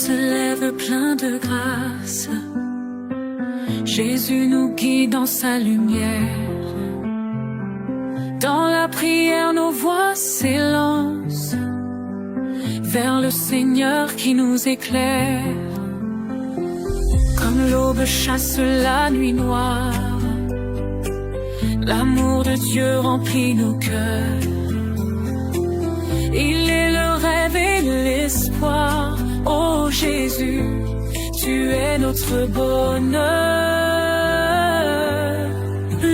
se lève plein de grâce. Jésus nous guide dans sa lumière. Dans la prière, nos voix s'élancent vers le Seigneur qui nous éclaire. Comme l'aube chasse la nuit noire, l'amour de Dieu remplit nos cœurs. Il est le rêve et l'espoir. Oh Jésus, tu es notre bonheur.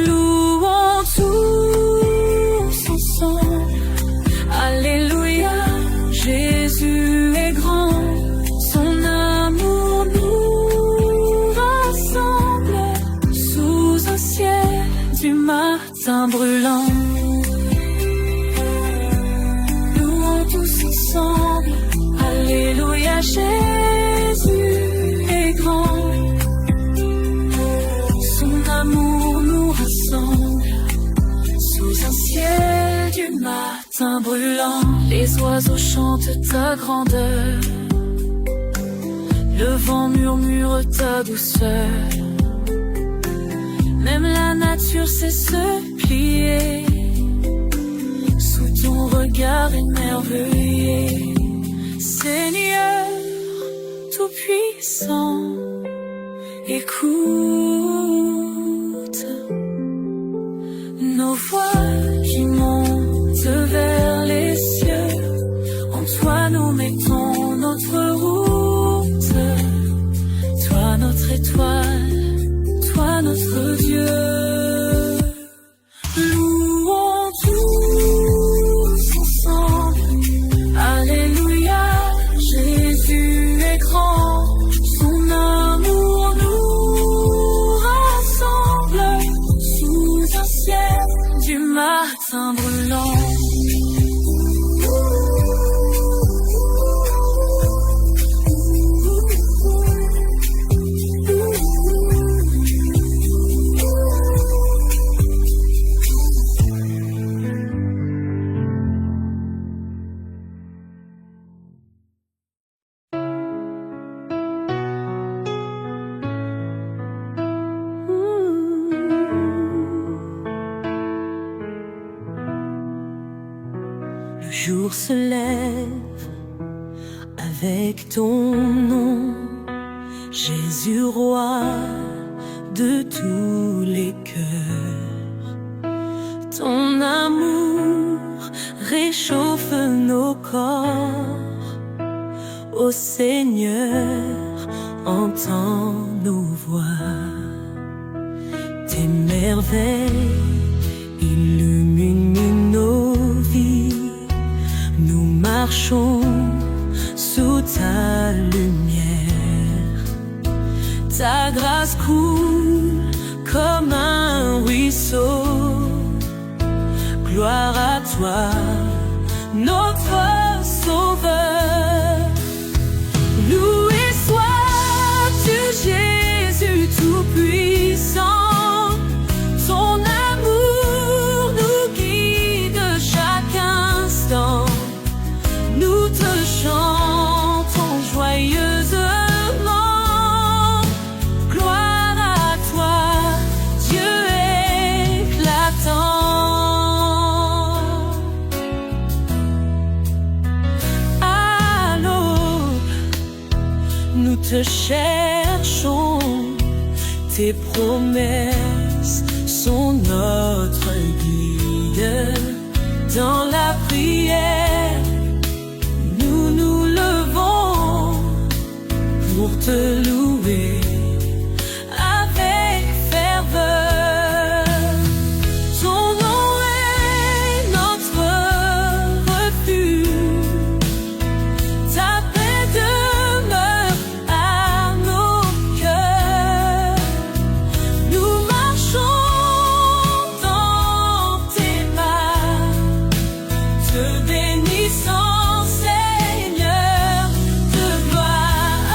Louons tous ensemble. Alléluia, Jésus est grand. Son amour nous rassemble sous un ciel du matin brûlant. Louons tous ensemble. Alléluia, Jésus est grand. Son amour nous rassemble sous un ciel du matin brûlant. Les oiseaux chantent ta grandeur, le vent murmure ta douceur. Même la nature sait se plier sous ton regard émerveillé. Seigneur tout-puissant, écoute nos voix qui montent vers les cieux. En toi nous mettons notre route. Toi notre étoile, toi notre Dieu. Louons tous ensemble. Alléluia, Jésus est grand. Son amour nous rassemble sous un ciel du matin brûlant. Le jour se lève avec ton nom, Jésus roi de tous les cœurs. Ton amour réchauffe nos corps. Ô Seigneur, entends nos voix. Tes merveilles illuminent nos vies. Nous marchons sous ta lumière. Ta grâce coule comme un ruisseau. Gloire à toi, notre Sauveur. Loué sois-tu, Jésus tout-puissant. Ton amour nous guide chaque instant. Nous te chantons joyeusement. Gloire à toi, Dieu éclatant. À l'aube, nous te cherchons. Tes promesses sont notre guide. Dans la prière, nous nous levons pour te louer avec ferveur. Ton nom est notre refuge. Ta paix demeure à nos cœurs. Nous marchons dans tes pas, te bénissant, Seigneur de gloire.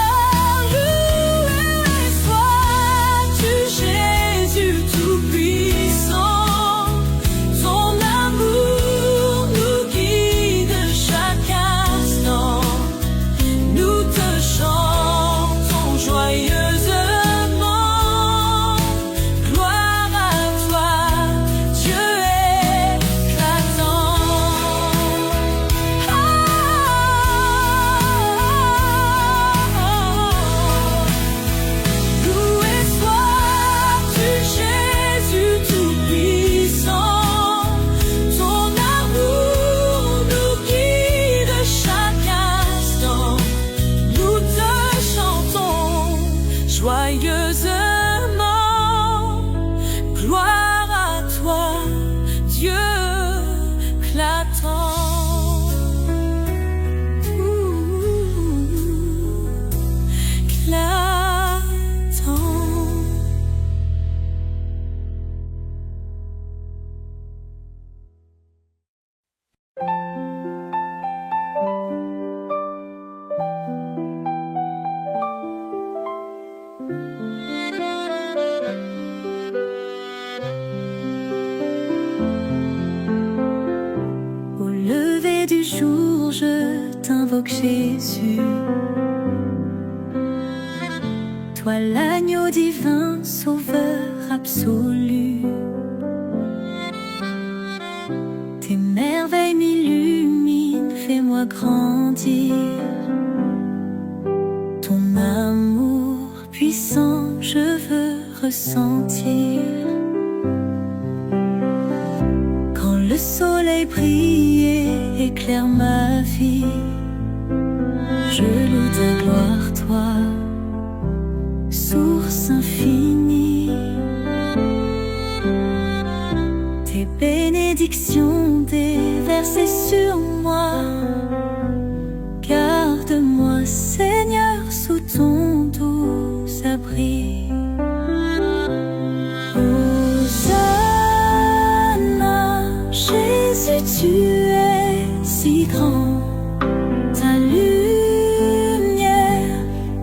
Jésus. Toi l'agneau divin, sauveur absolu, tes merveilles m'illuminent, fais-moi grandir. Ton amour puissant, je veux ressentir. Quand le soleil brille et éclaire ma vie, je loue ta gloire, toi, source infinie. Tes bénédictions déversées sur moi, garde-moi, Seigneur, sous ton doux abri. Hosanna, Jésus, tu es si grand. Ta lumière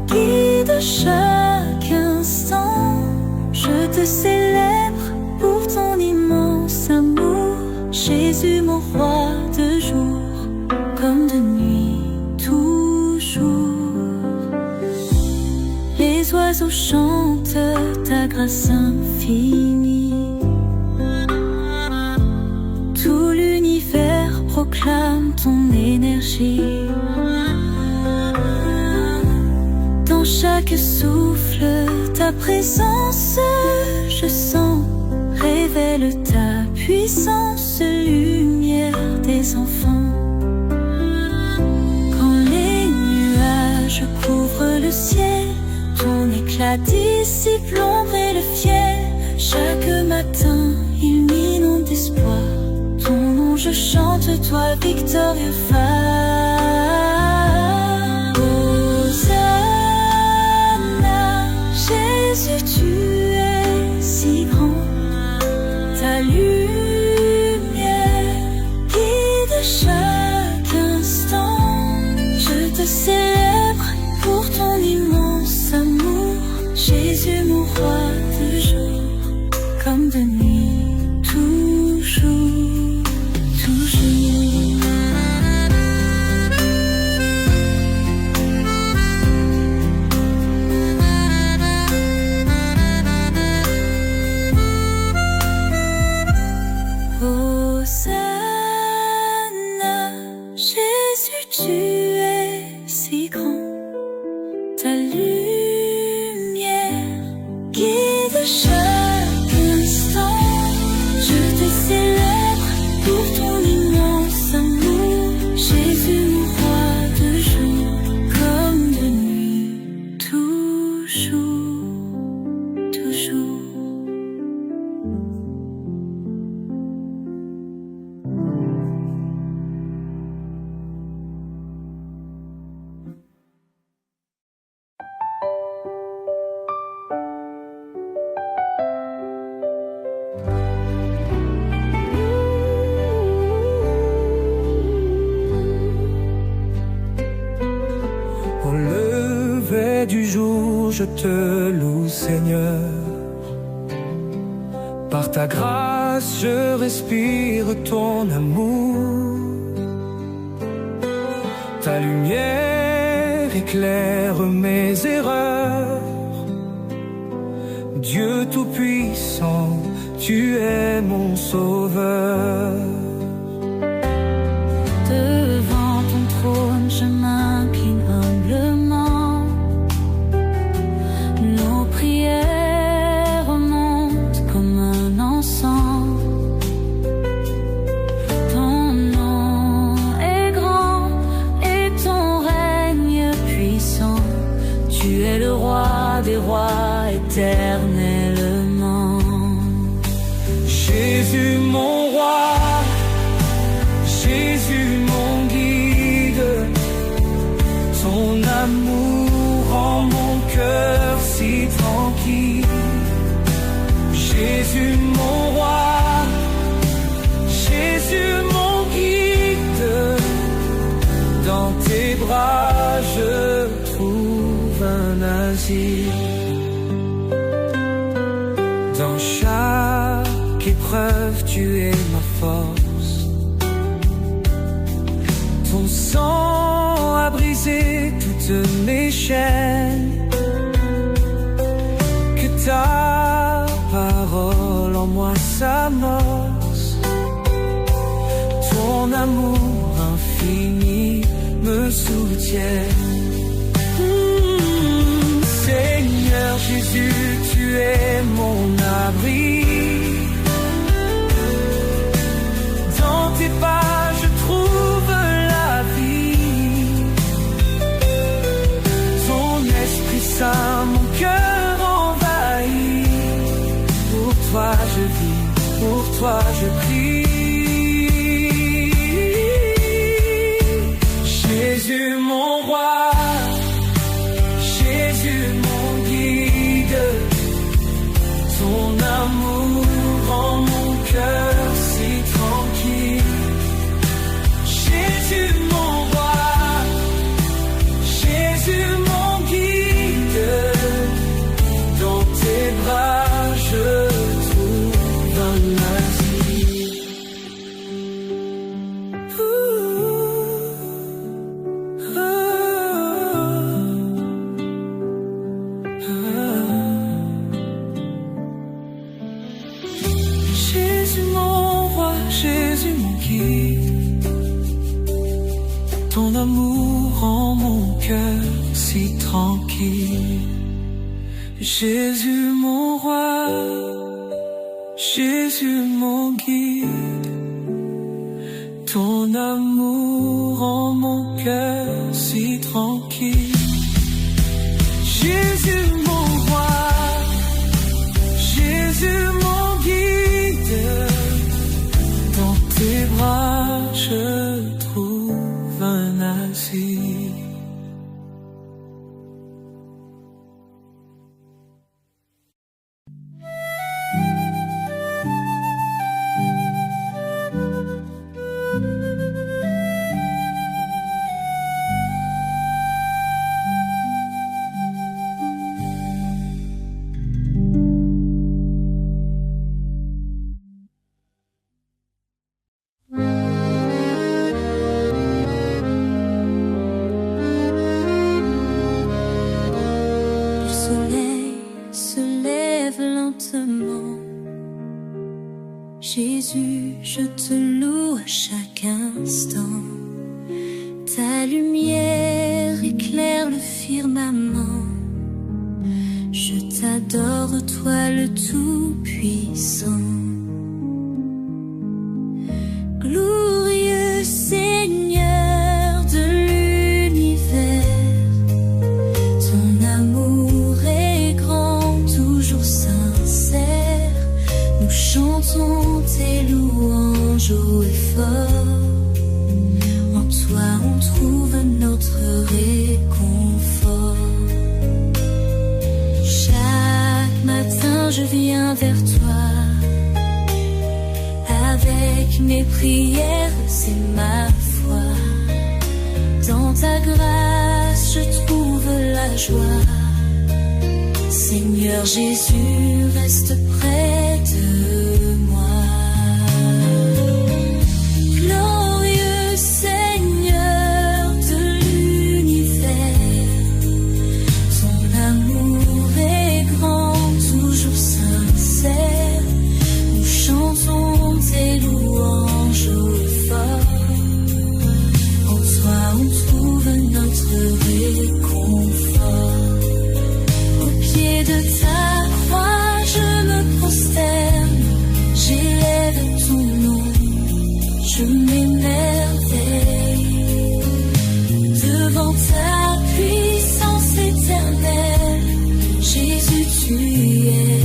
guide chaque instant. Je te célèbre pour ton immense amour, Jésus, mon roi de jour comme de nuit, toujours. Les oiseaux chantent ta grâce infinie. Tout l'univers proclame ton énergie. Dans chaque souffle, ta présence, je sens, révèle ta puissance, lumière des enfants. Quand les nuages couvrent le ciel, ton éclat dissipe l'ombre et le fiel. Chaque matin, il m'inonde d'espoir. Ton nom je chante, toi victorieux phare. Hosanna, Jésus, tu es si grand. Ta lumière guide chaque instant. Je te célèbre pour ton immense amour, Jésus, mon roi de jour comme de nuit, toujours, toujours. Hosanna, Jésus, tu es si grand. Ta lumière guide chaque instant. Je te célèbre pour ton immense amour, Jésus, mon roi de jour comme de nuit, toujours, toujours. Au lever du jour, je te loue, Seigneur. Par ta grâce, je respire ton amour. Ta lumière éclaire mes erreurs. Dieu tout-puissant, tu es mon sauveur. Devant ton trône, je m'incline humblement. Nos prières montent comme un encens. Ton nom est grand et ton règne puissant. Tu es le roi des rois éternellement. Jésus mon roi, Jésus mon guide, ton amour rend mon cœur si tranquille. Jésus mon roi, Jésus mon guide, dans tes bras je trouve un asile. Dans chaque épreuve, tu es ma force. Ton sang a brisé briser toutes mes chaînes, que ta parole en moi s'amorce. Ton amour infini me soutient. Seigneur Jésus, tu es mon abri. Dans tes pas, je trouve la vie. Ton Esprit Saint, mon cœur envahi. Pour toi je vis, pour toi je prie. Jésus mon roi, Jésus mon guide, ton amour rend mon cœur si tranquille. Jésus mon roi, Jésus mon guide, dans tes bras je trouve un asile. Jésus mon roi, Jésus mon guide, ton amour rend mon cœur si tranquille. Jésus mon roi, Jésus mon guide, ton amour rend mon cœur si tranquille. Jésus mon roi, Jésus mon guide, dans tes bras je trouve un asile. Jésus, je te loue à chaque instant. Ta lumière éclaire le firmament. Je t'adore, toi le Tout-Puissant. Glorieux Seigneur de l'univers, ton amour est grand, toujours sincère. Nous chantons tes louanges haut et fort. En toi on trouve notre réconfort. Chaque matin je viens vers toi. Avec mes prières et ma foi. Dans ta grâce je trouve la joie. Seigneur Jésus, reste près de moi. Glorieux Seigneur de l'univers, ton amour est grand, toujours sincère. Nous chantons tes louanges haut et fort. En toi on trouve notre réconfort. De ta croix je me prosterne, j'élève ton nom, je m'émerveille devant ta puissance éternelle. Jésus, tu es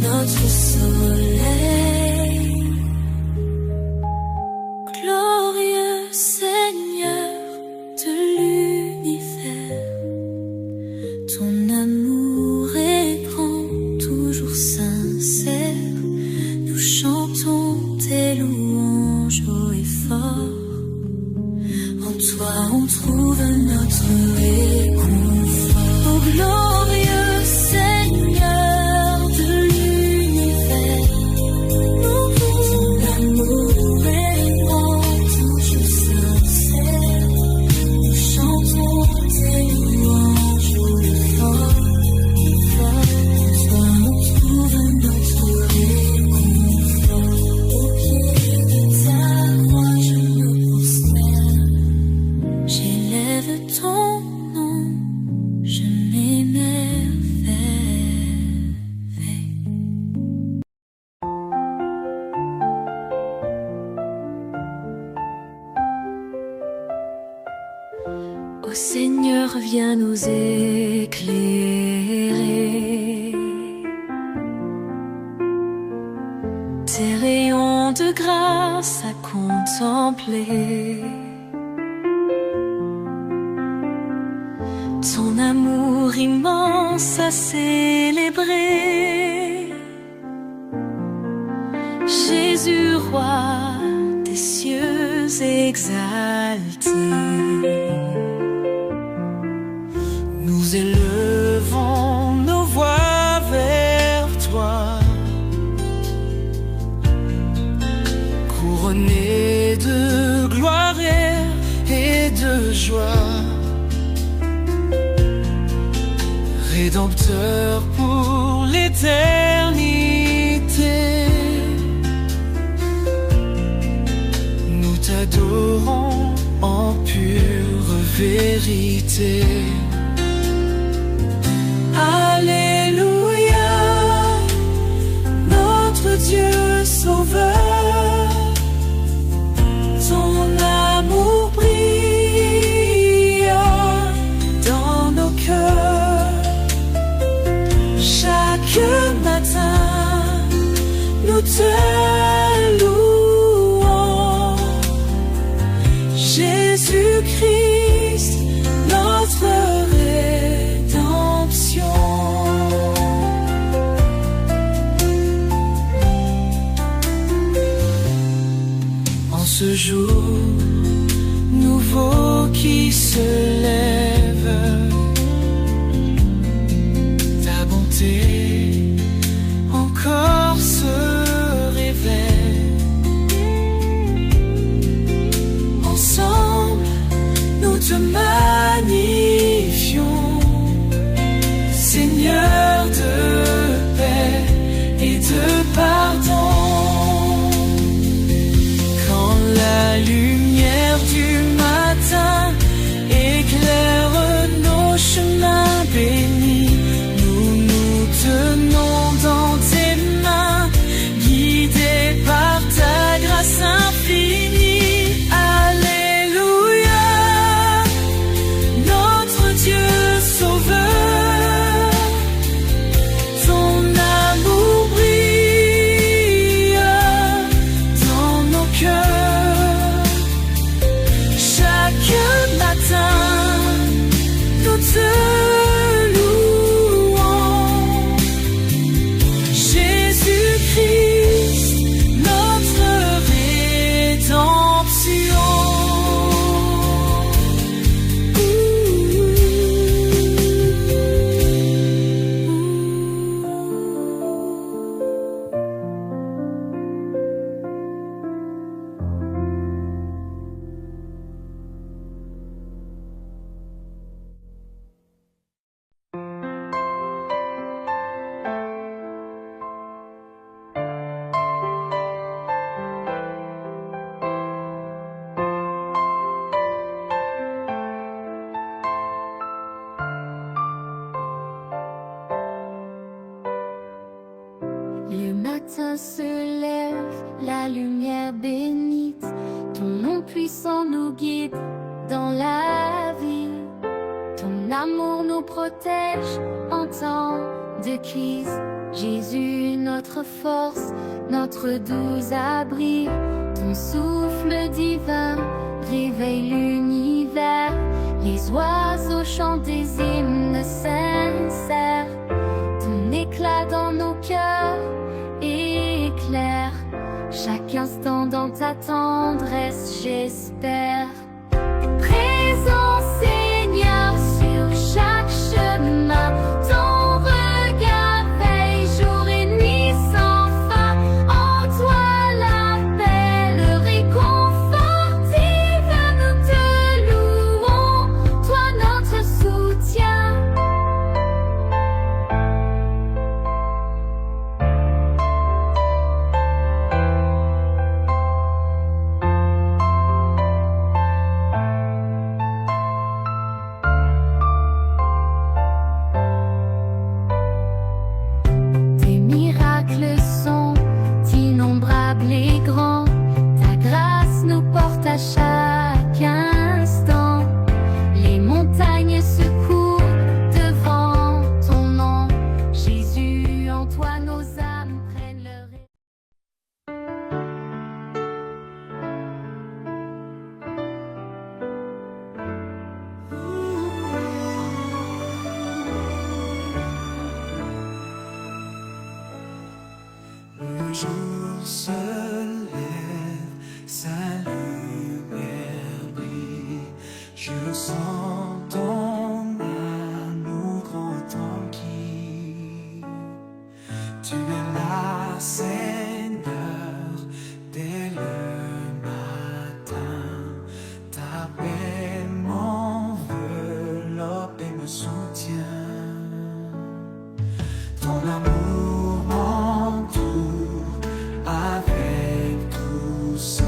notre soleil. Glorieux Seigneur de l'univers, ton amour est grand, toujours sincère. Nous chantons tes louanges haut et fort. En toi on trouve notre réconfort. Oh glorieux Seigneur de l'univers, Seigneur, viens nous éclairer. Tes rayons de grâce à contempler. Ton amour immense à célébrer. Jésus, roi des cieux exaltés. Nous élevons nos voix vers toi, couronnés de gloire et de joie, Rédempteur pour l'éternité. Nous t'adorons en pure vérité. Alléluia, notre Dieu sauveur, ton amour brille dans nos cœurs. Chaque matin, nous te louons, Jésus-Christ, notre rédemption. En ce jour nouveau qui se lève, ta bonté encore se révèle. Ensemble, nous te magnifions, Seigneur de paix et de pardon. Quand la lumière du matin éclaire nos chemins bénis, nous nous tenons dans tes mains, guidés par ta grâce infinie. Alléluia, notre Dieu sauveur, ton amour brille dans nos cœurs. Chaque matin, nous te louons, Jésus-Christ, notre rédemption. Le matin se lève, la lumière bénite, ton nom puissant nous guide dans la vie. Ton amour nous protège en temps de crise. Jésus, notre force, notre doux abri. Ton souffle divin réveille l'univers. Les oiseaux chantent des hymnes sincères. Ton éclat dans nos cœurs éclaire chaque instant dans ta tendresse, j'espère. Présent Seigneur sur chaque chemin, ton regard veille jour et nuit sans fin. En toi la paix, le réconfort divin, nous te louons, toi notre soutien. jour se lève, sa lumière brille. Je sens ton amour grand tranquille. Tu es là, Seigneur, dès le matin. Ta paix m'enveloppe et me soutient. Ton amour m'entoure avec douceur.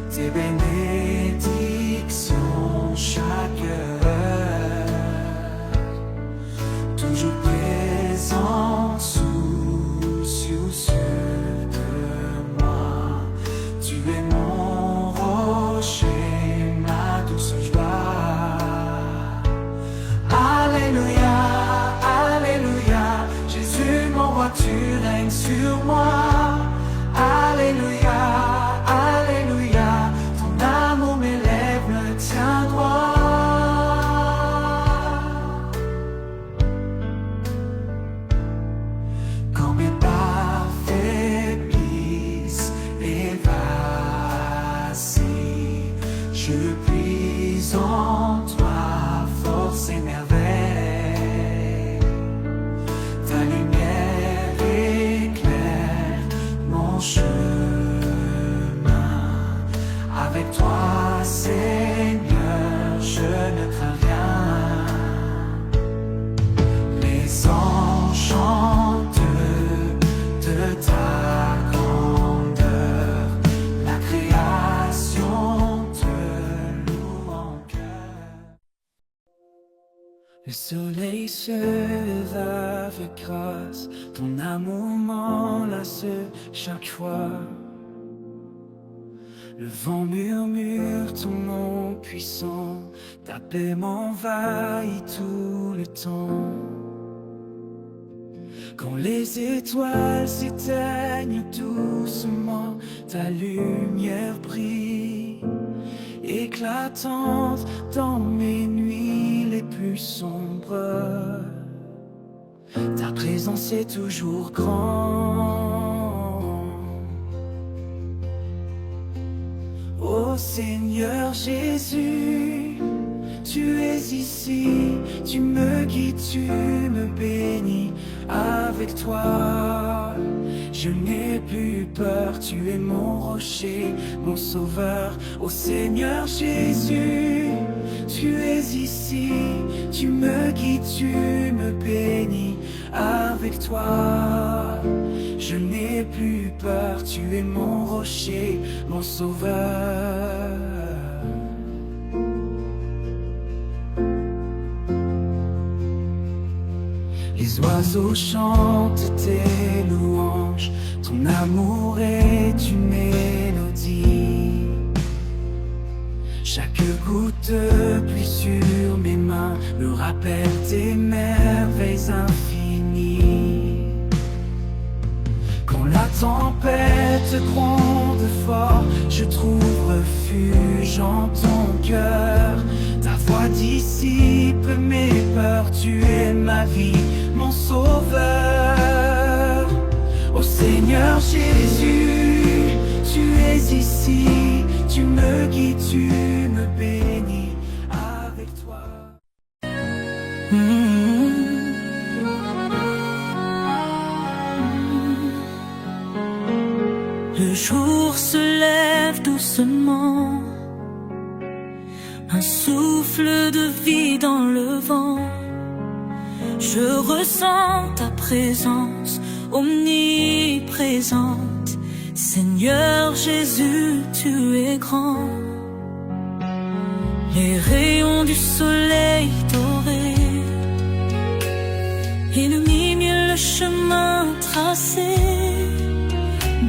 Tes bénédictions chaque heure. Toujours présent, soucieux de moi. Tu es mon rocher, ma douce joie. Alléluia, Alléluia, Jésus mon roi, tu règnes sur moi. Alléluia, Alléluia, ton amour m'élève, me tient droit. Quand mes pas faiblissent et vacillent, je puise en toi, force et merveille. Ta lumière éclaire mon chemin. Avec toi, Seigneur, je ne crains rien. Les anges chantent de ta grandeur. La création te loue en cœur. Le soleil se lève avec grâce, ton amour m'enlace chaque fois. Le vent murmure ton nom puissant, ta paix m'envahit tout le temps. Quand les étoiles s'éteignent doucement, ta lumière brille, éclatante dans mes nuits les plus sombres. Ta présence est toujours grande. Ô Seigneur Jésus, tu es ici, tu me guides, tu me bénis. Avec toi, je n'ai plus peur, tu es mon rocher, mon sauveur. Ô Seigneur Jésus, tu es ici, tu me guides, tu me bénis. Avec toi, je n'ai plus peur, tu es mon rocher, mon sauveur. Les oiseaux chantent tes louanges, ton amour est une mélodie. Chaque goutte de pluie sur mes mains me rappelle tes merveilles infinies. Quand la tempête gronde fort, je trouve refuge en ton cœur. Ta voix dissipe mes peurs, tu es ma vie, mon sauveur. Ô Seigneur Jésus, tu es ici, tu me guides, tu me bénis. Avec toi. Le jour se lève doucement, un souffle de vie dans le vent. Je ressens ta présence omniprésente. Seigneur Jésus, tu es grand. Les rayons du soleil doré illuminent mieux le chemin tracé.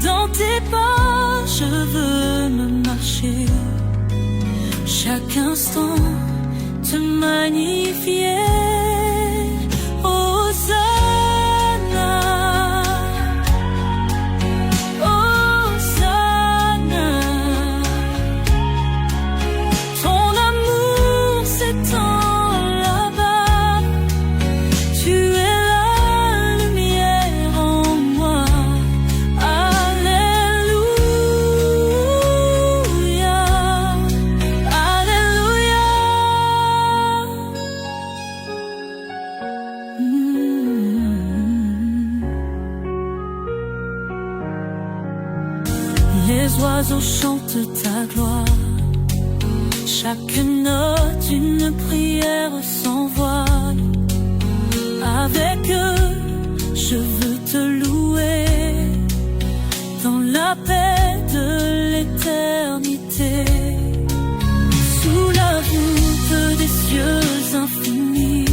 Dans tes pas, je veux me marcher. Chaque instant, te magnifier. Hosanna, Hosanna. Ton amour s'étend là-bas. Tu es la lumière en moi. Les oiseaux chantent ta gloire. Chaque note une prière sans voile. Avec eux, je veux te louer dans la paix de l'éternité. Sous la voûte des cieux infinis,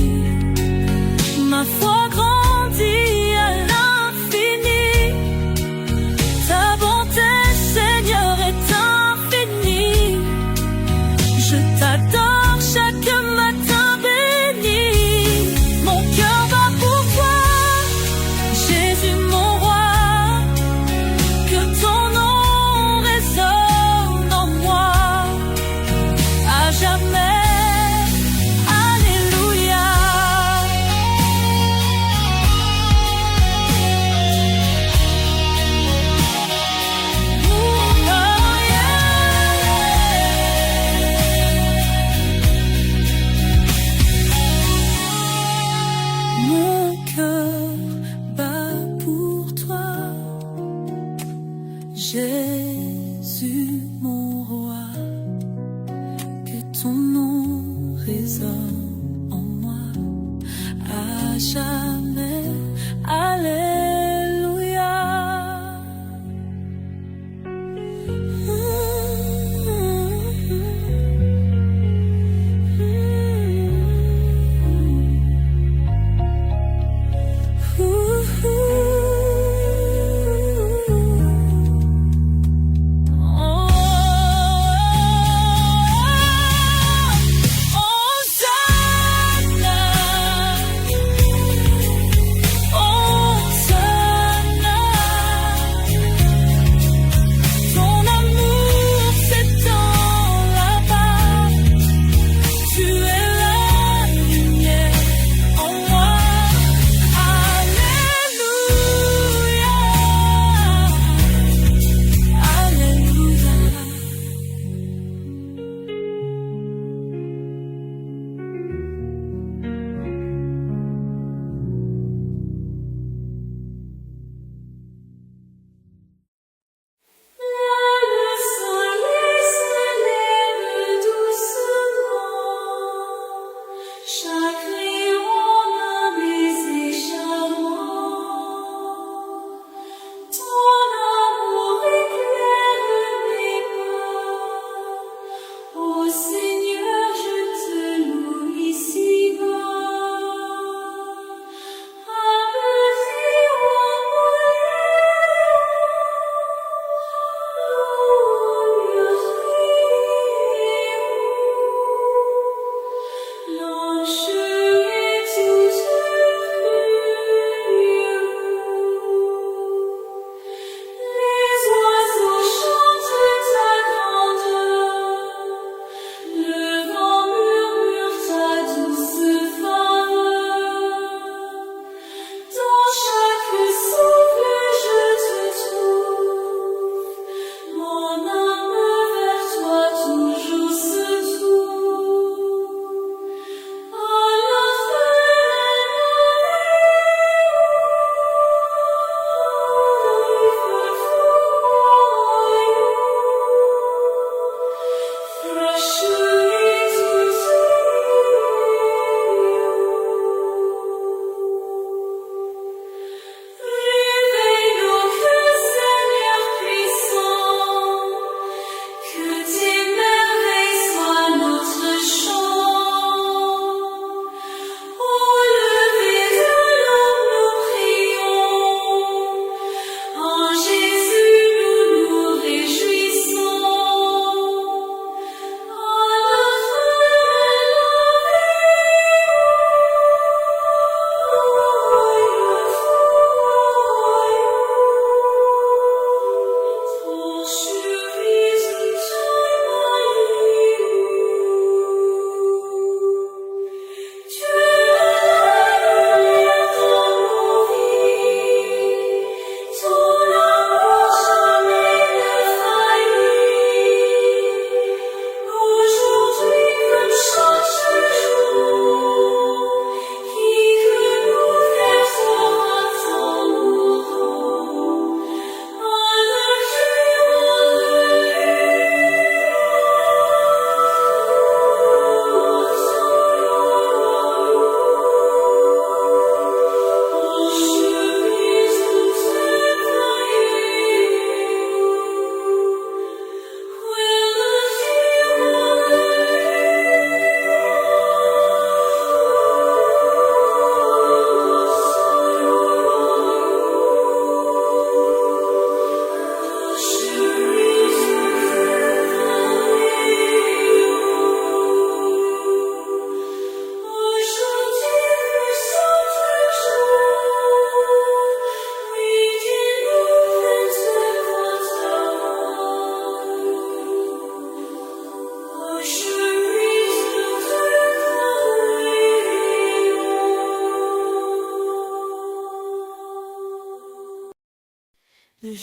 ma foi grandit à l'infini. Ta bonté, Seigneur, est infinie. Je t'adore chaque matin béni. Mon cœur bat pour toi, Jésus mon roi. Que ton nom résonne en moi à jamais. Alléluia. Oh, yeah. Mon cœur bat pour toi, Jésus mon roi. Que ton nom résonne en moi à jamais. Alléluia.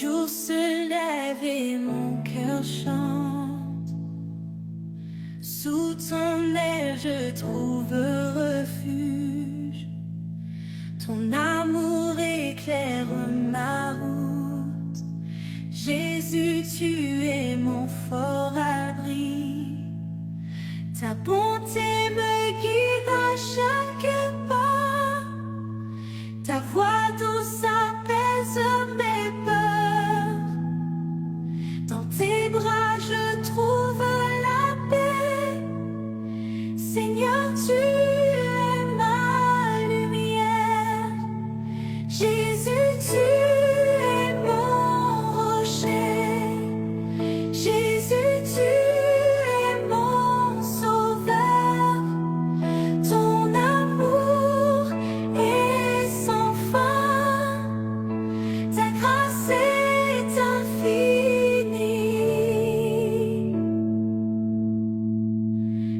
jour se lève et mon cœur chante. Sous ton aile je trouve refuge. Ton amour éclaire ma route. Jésus, tu es mon fort abri. Ta bonté me guide à chaque pas. Ta voix douce apaise mes peurs. Dans tes bras je trouve la paix. Seigneur, tu es ma lumière. Jésus, tu es mon rocher. Jésus, tu es mon sauveur. Ton amour est sans fin. Ta grâce est infinie.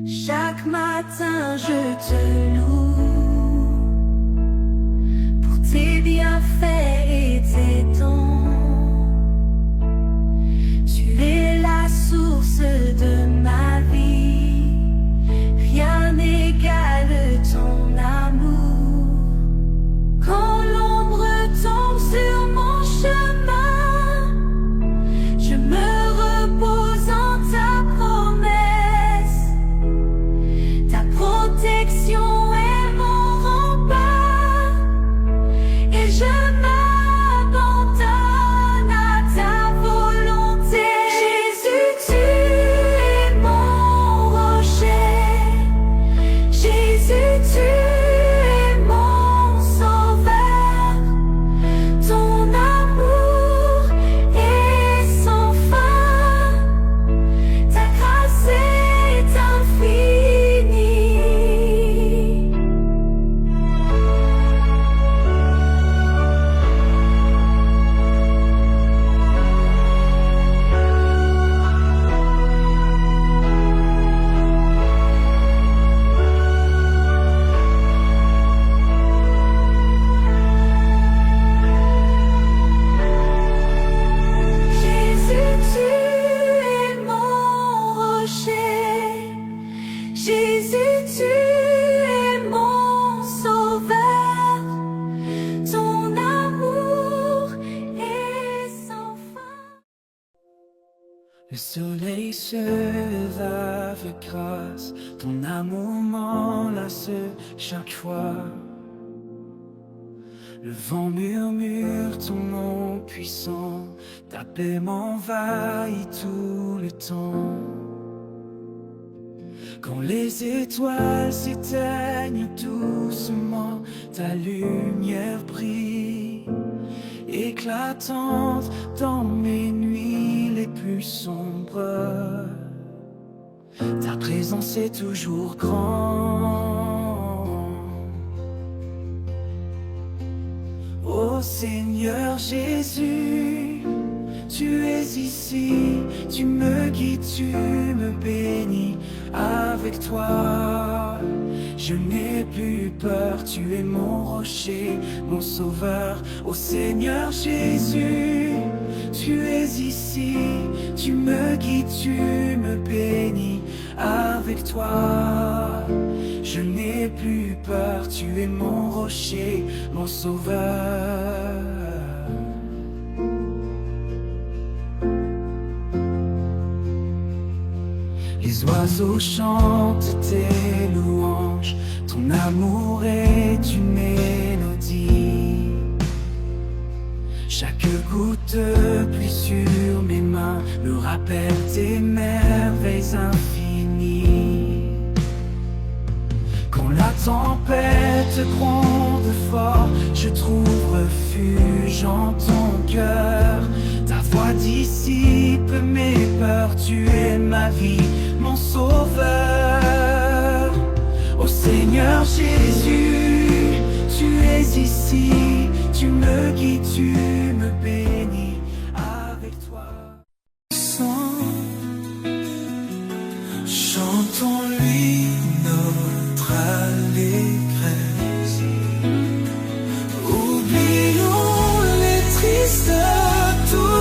Chaque matin je te loue pour tes bienfaits et tes dons. Tu es la source de ma vie. Rien n'égale ton amour. Quand l'ombre tombe sur mon chemin, je me repose en ta promesse. Ta protection est mon rempart, et je m'abandonne à ta volonté. Jésus, tu es mon rocher. Jésus, tu es mon sauveur. Ton amour est sans fin. Ta grâce est infinie. Jésus, tu es mon rocher. Jésus, tu es mon sauveur. Ton amour est sans fin. Le soleil se lève avec grâce, ton amour m'enlace chaque fois. Le vent murmure ton nom puissant, ta paix m'envahit tout le temps. Quand les étoiles s'éteignent doucement, ta lumière brille, éclatante dans mes nuits les plus sombres. Ta présence est toujours grande. Ô Seigneur Jésus, tu es ici, tu me guides, tu me bénis. Avec toi, je n'ai plus peur, tu es mon rocher, mon sauveur. Ô Seigneur Jésus, tu es ici, tu me guides, tu me bénis. Avec toi, je n'ai plus peur, tu es mon rocher, mon sauveur. Les oiseaux chantent tes louanges, ton amour est une mélodie. Chaque goutte de pluie sur mes mains me rappelle tes merveilles infinies. Quand la tempête gronde fort, je trouve refuge en ton cœur. Ta voix dissipe mes peurs, tu es ma vie, mon sauveur. Ô Seigneur Jésus, tu es ici, tu me guides, tu me bénis. Avec toi, chantons-lui notre allégresse. Oublions les tristes tours.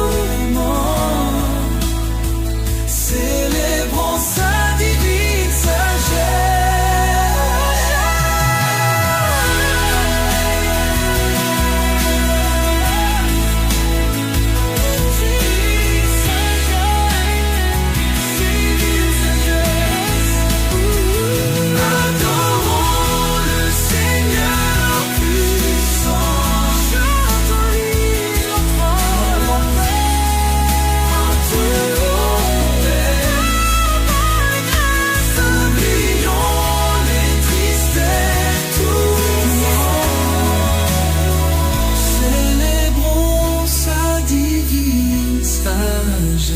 divine sagesse.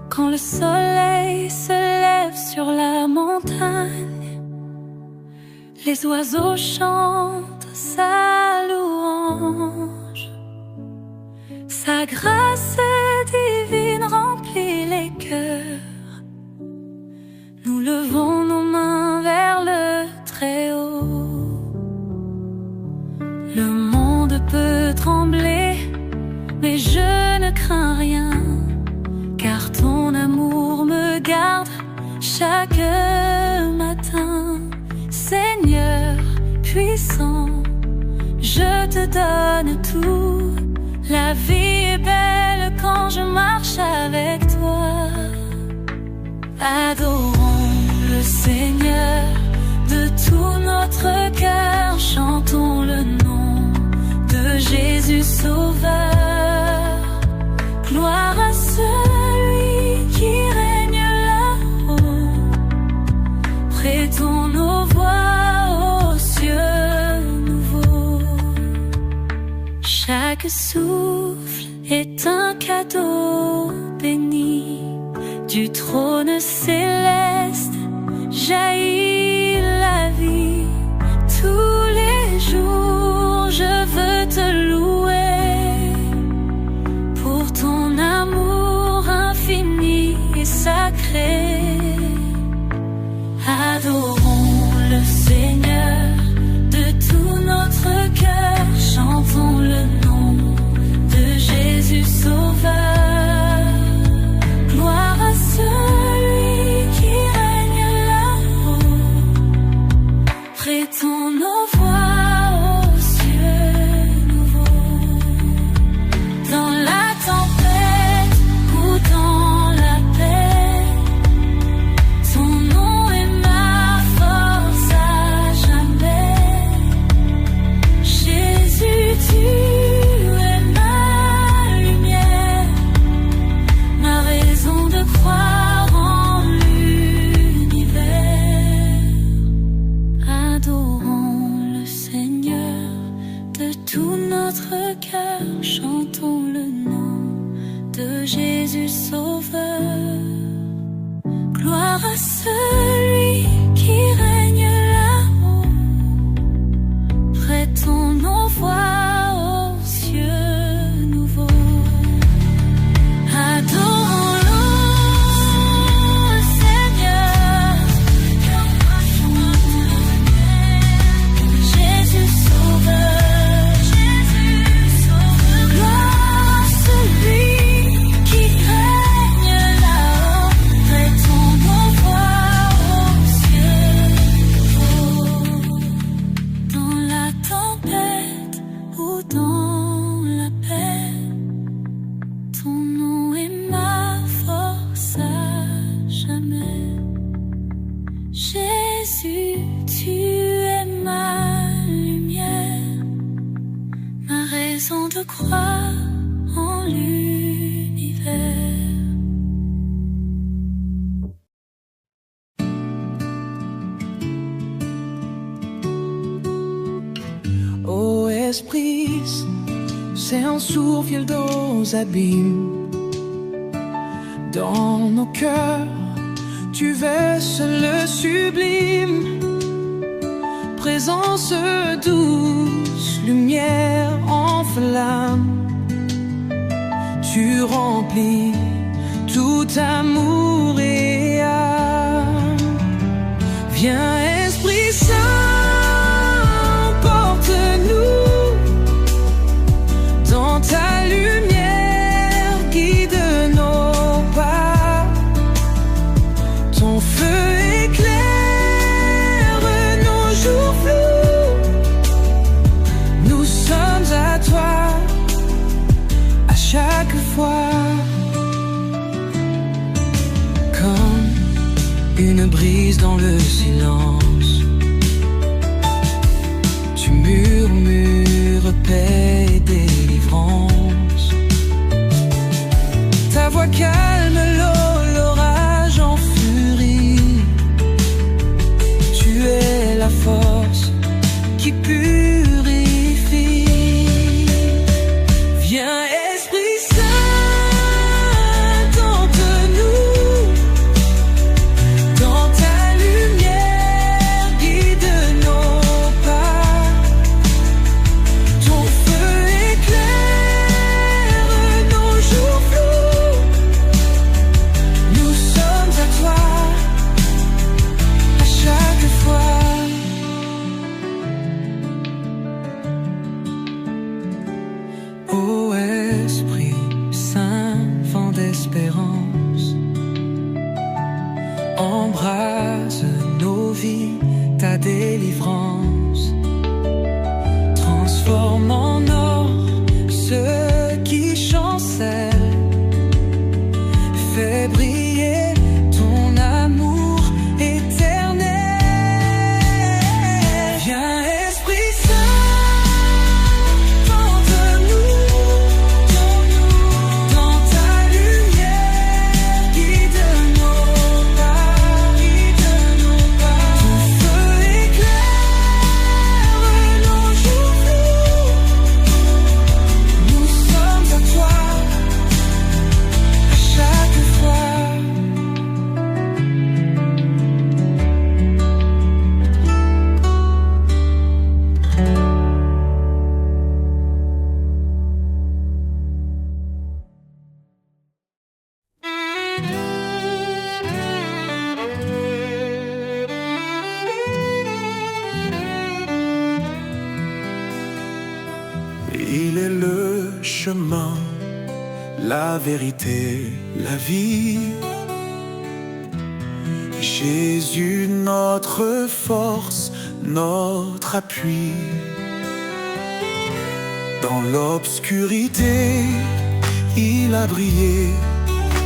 Quand le soleil se lève sur la montagne, les oiseaux chantent sa louange. Sa grâce divine remplit les cœurs. Nous levons nos mains vers le Très-Haut. Le monde peut trembler, mais je ne crains rien, car ton amour me garde chaque matin. Seigneur puissant, je te donne tout. La vie est belle quand je marche avec toi. Adorons le Seigneur de tout notre cœur. Chantons le nom de Jésus Sauveur. Gloire à celui qui règne là-haut. Prêtons nos voix aux cieux nouveaux. Chaque souffle est un cadeau béni. Du trône céleste jaillit la vie. Tous les jours je veux te louer pour ton amour infini et sacré. Adorons le Seigneur de tout notre cœur. Chantons le nom de Jésus Sauveur. Gloire à celui qui règne là-haut. Prêtons nos voix aux cieux nouveaux. Dans la tempête ou dans la paix, ton nom est ma force à jamais. Jésus, tu es ma lumière, ma raison de croire en l'univers. Adorons le Seigneur de tout notre cœur. Chantons le nom de Jésus Sauveur. Gloire à celui qui règne là-haut. Prêtons nos voix aux cieux nouveaux. Adorons-le, Seigneur, Jésus Sauveur. Gloire à celui qui règne là-haut. Prêtons nos voix aux cieux nouveaux. Dans la tempête ou dans la paix, ton nom est ma force à jamais. Jésus, tu es ma lumière, ma raison de croire en l'univers. Ô Esprit, c'est un souffle dans nos abîmes. Dans nos cœurs, tu verses le sublime. Présence douce, lumière en flamme. Tu remplis tout amour et âme. Viens Esprit Saint, porte-nous dans ta lumière, guide nos pas. Ton feu éclaire nos jours flous. Nous sommes à toi à chaque fois. Comme une brise dans le silence, tu murmures paix et délivrance. Ta voix calme l'eau Embrase nos vies, ta délivrance. Transforme en or ce qui chancelle. Fais briller ton amour éternel. Viens Esprit Saint, porte-nous dans ta lumière. Guide nos pas, ton feu éclaire nos jours flous. Nous sommes à toi à chaque fois. Il est le chemin, la vérité, la vie. Jésus, notre force, notre appui. Dans l'obscurité, il a brillé.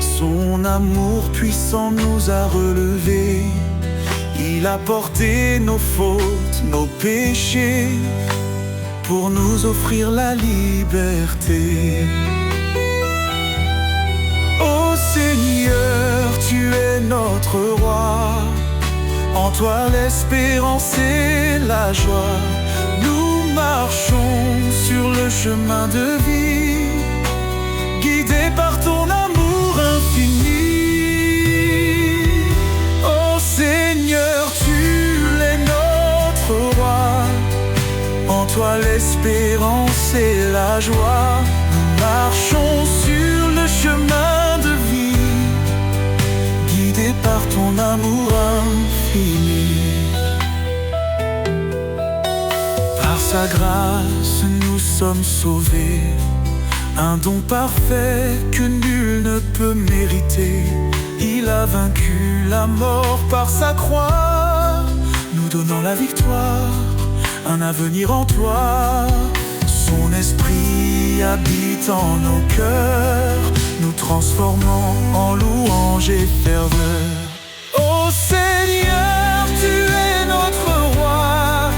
Son amour puissant nous a relevés. Il a porté nos fautes, nos péchés, pour nous offrir la liberté. Ô Seigneur, tu es notre roi. En toi l'espérance et la joie. Nous marchons sur le chemin de vie, guidés par ton amour infini. Ô Seigneur, tu es notre roi. En toi l'espérance et la joie. Nous marchons sur le chemin de vie, guidés par ton amour infini. Par sa grâce nous sommes sauvés, un don parfait que nul ne peut mériter. Il a vaincu la mort par sa croix, nous donnant la victoire, un avenir en toi. Son esprit habite en nos cœurs, nous transformant en louange et ferveur. Ô Seigneur, tu es notre roi.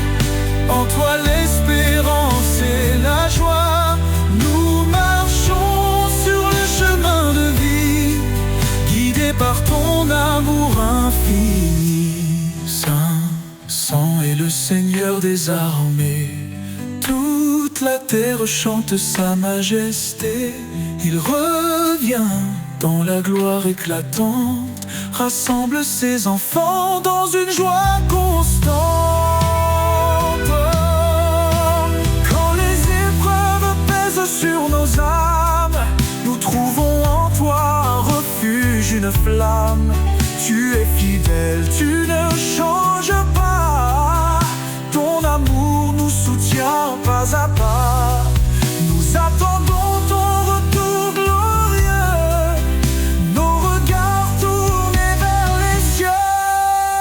En toi l'espérance et la joie. Nous marchons sur le chemin de vie, guidés par ton amour infini. Saint est le Seigneur des armées. Toute la terre chante sa majesté. Il revient dans la gloire éclatante, rassemble ses enfants dans une joie constante. Quand les épreuves pèsent sur nos âmes, nous trouvons en toi un refuge, une flamme. Tu es fidèle, tu ne changes pas. Ton amour nous soutient pas à pas. Nous attendons ton retour glorieux, nos regards tournés vers les cieux.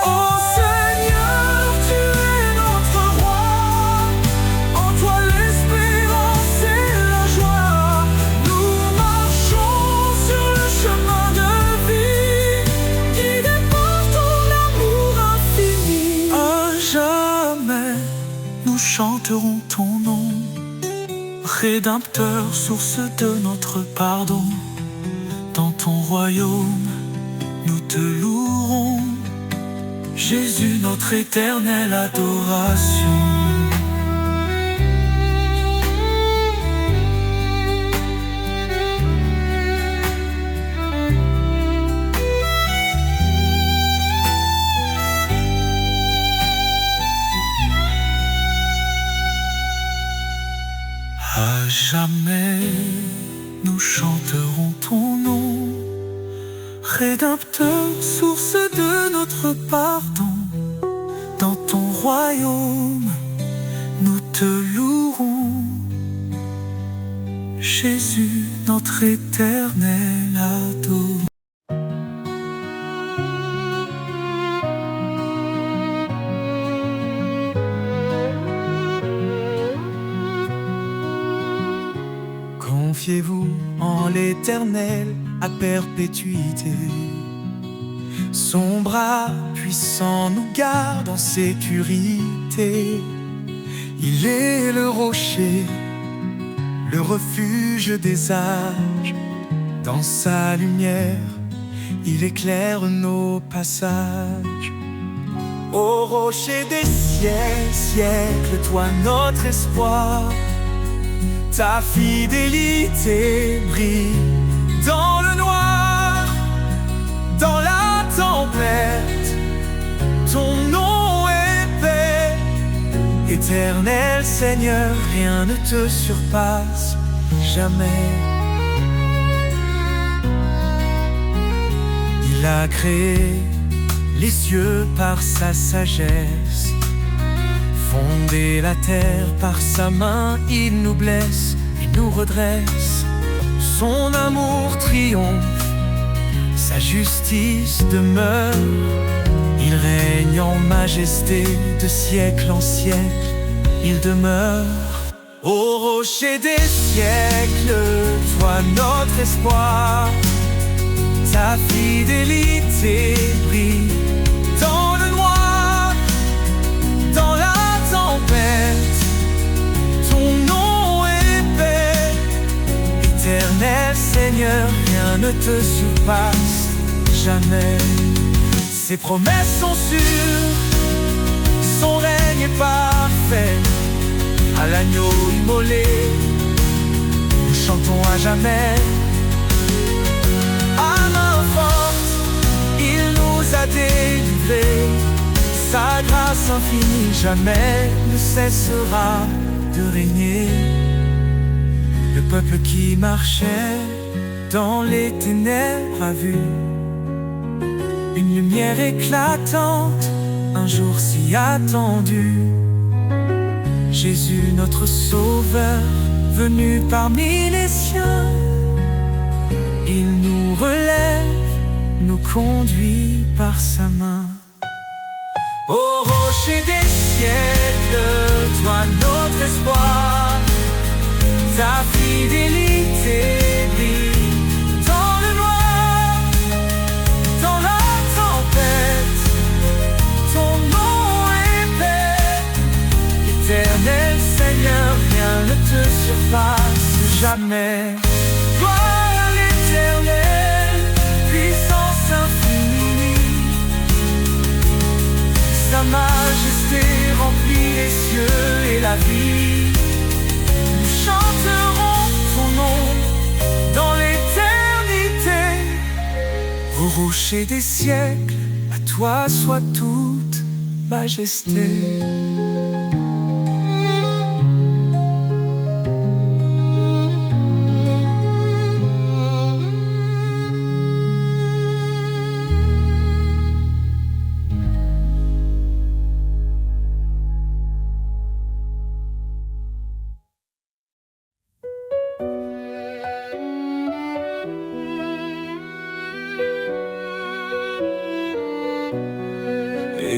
Ô Seigneur, tu es notre roi. En toi l'espérance et la joie. Nous marchons sur le chemin de vie, guidés par ton amour infini. À jamais nous chanterons ton nom, Rédempteur, source de notre pardon. Dans ton royaume, nous te louerons, Jésus, notre éternelle adoration. À jamais, nous chanterons ton nom, Rédempteur, source de notre pardon. Dans ton royaume, nous te louerons, Jésus, notre éternel adoration. dans l'Éternel à perpétuité. Son bras puissant nous garde en sécurité. Il est le rocher, le refuge des âges. Dans sa lumière, il éclaire nos passages. Ô rocher des siècles, toi notre espoir, ta fidélité brille dans le noir, dans la tempête, ton nom est paix. Éternel Seigneur, rien ne te surpasse jamais. Il a créé les cieux par sa sagesse, fondé la terre par sa main. Il nous blesse, il nous redresse. Son amour triomphe, sa justice demeure. Il règne en majesté de siècle en siècle, il demeure. Ô rocher des siècles, toi notre espoir, ta fidélité brille dans le noir, dans la tempête, ton nom est paix. Éternel Seigneur, rien ne te surpasse jamais. Ses promesses sont sûres, son règne est parfait. À l'agneau immolé, nous chantons à jamais. À main forte, il nous a délivrés. Sa grâce infinie jamais ne cessera de régner. Le peuple qui marchait dans les ténèbres a vu une lumière éclatante, un jour si attendu. Jésus notre sauveur, venu parmi les siens. Il nous relève, nous conduit par sa main. Ô rocher des siècles, toi notre espoir, ta fidélité brille dans le noir, dans la tempête, ton nom est paix. Éternel Seigneur, rien ne te surpasse jamais. Gloire à l'Éternel, puissance infinie, sa majesté remplit les cieux et la vie. Nous chanterons ton nom dans l'éternité. Au rocher des siècles, à toi soit toute majesté.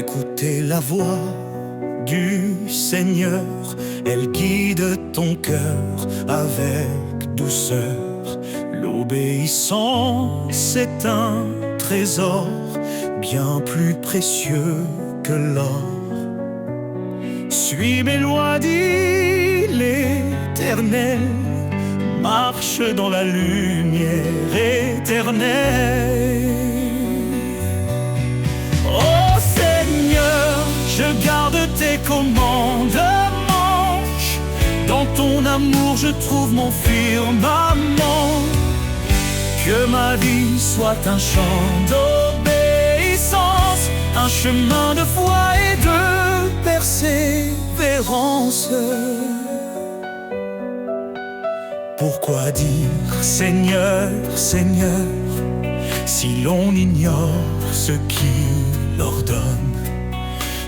Écoutez la voix du Seigneur, elle guide ton cœur avec douceur. L'obéissance est un trésor bien plus précieux que l'or. Suis mes lois, dit l'Éternel, marche dans la lumière éternelle. Je garde tes commandements, dans ton amour je trouve mon firmament. Que ma vie soit un chant d'obéissance, un chemin de foi et de persévérance. Pourquoi dire Seigneur, Seigneur, si l'on ignore ce qu'il ordonne?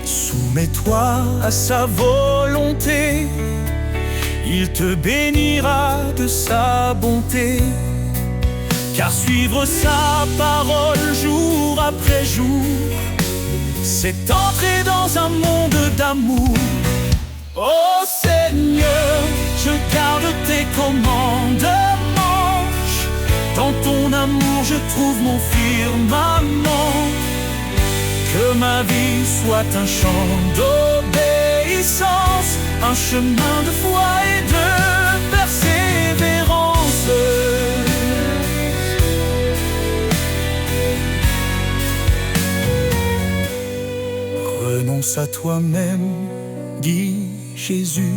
Soumets-toi à sa volonté, il te bénira de sa bonté. Car suivre sa parole jour après jour, c'est entrer dans un monde d'amour. Ô Seigneur, je garde tes commandements, Dans ton amour je trouve mon firmament. Que ma vie soit un chant d'obéissance, un chemin de foi et de persévérance. Renonce à toi-même, dis Jésus,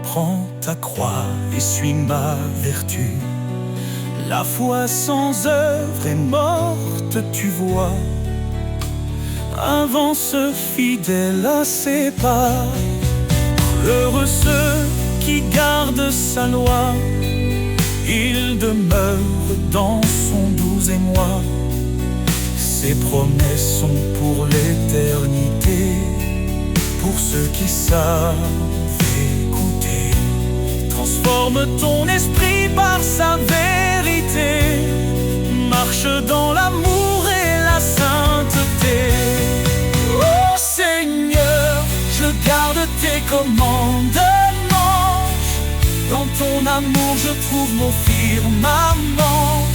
prends ta croix et suis ma vertu. La foi sans œuvre est morte, tu vois. Avance fidèle à ses pas. Heureux ceux qui gardent sa loi, il demeure dans son doux émoi. Ses promesses sont pour l'éternité, pour ceux qui savent écouter. Transforme ton esprit par sa vérité, marche dans l'amour et la sainteté. Oh Seigneur, je garde tes commandements. Dans ton amour je trouve mon firmament.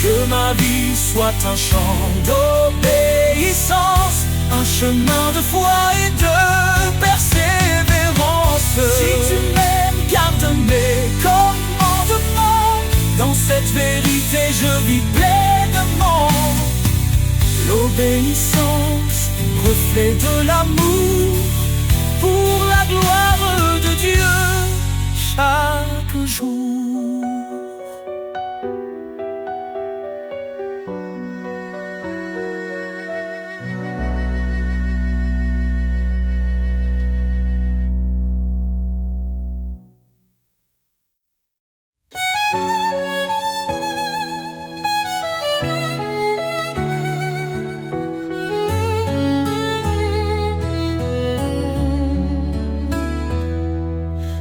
Que ma vie soit un chant d'obéissance, un chemin de foi et de persévérance. Si tu m'aimes, garde mes commandements. Dans cette vérité je vis pleinement. L'obéissance, reflet de l'amour, pour la gloire de Dieu chaque jour.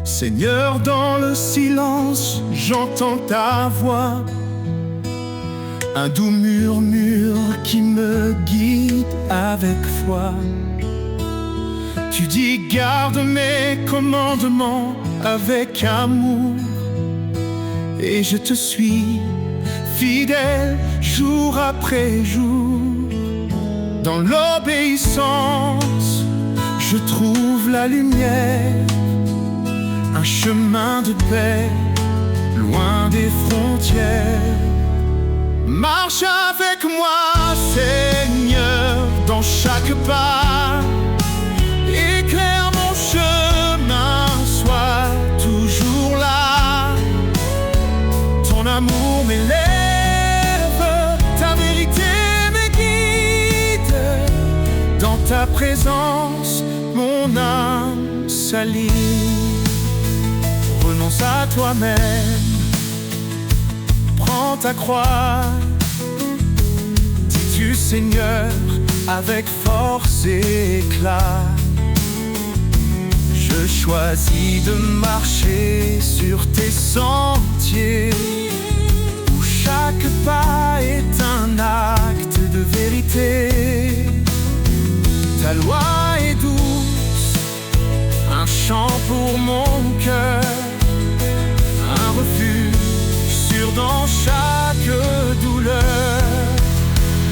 Seigneur, dans le silence, j'entends ta voix, un doux murmure qui me guide avec foi. Tu dis garde mes commandements avec amour, et je te suis fidèle jour après jour. Dans l'obéissance, je trouve la lumière, un chemin de paix, loin des frontières. Marche avec moi, Seigneur, dans chaque pas. Éclaire mon chemin, sois toujours là. Ton amour m'élève, ta vérité me guide. Dans ta présence, mon âme s'aligne. Renonce à toi-même, prends ta croix. Dis-tu Seigneur avec force et éclat. Je choisis de marcher sur tes sentiers, où chaque pas est un acte de vérité. Ta loi est douce, un chant pour mon cœur, un refuge sûr dans chaque douleur.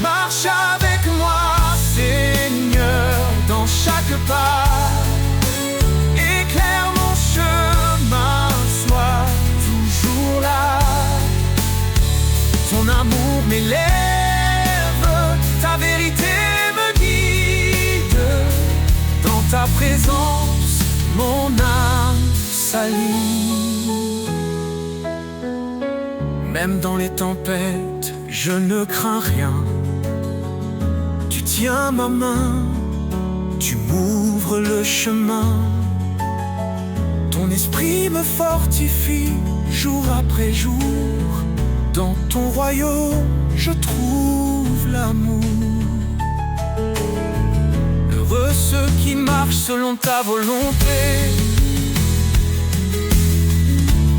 Marche avec moi, Seigneur, dans chaque pas. Éclaire mon chemin, sois toujours là. Ton amour m'élève, ta vérité me guide. Dans ta présence, mon âme s'aligne. Même dans les tempêtes, je ne crains rien. Tu tiens ma main, tu m'ouvres le chemin. Ton esprit me fortifie jour après jour. Dans ton royaume, je trouve l'amour. Heureux ceux qui marchent selon ta volonté.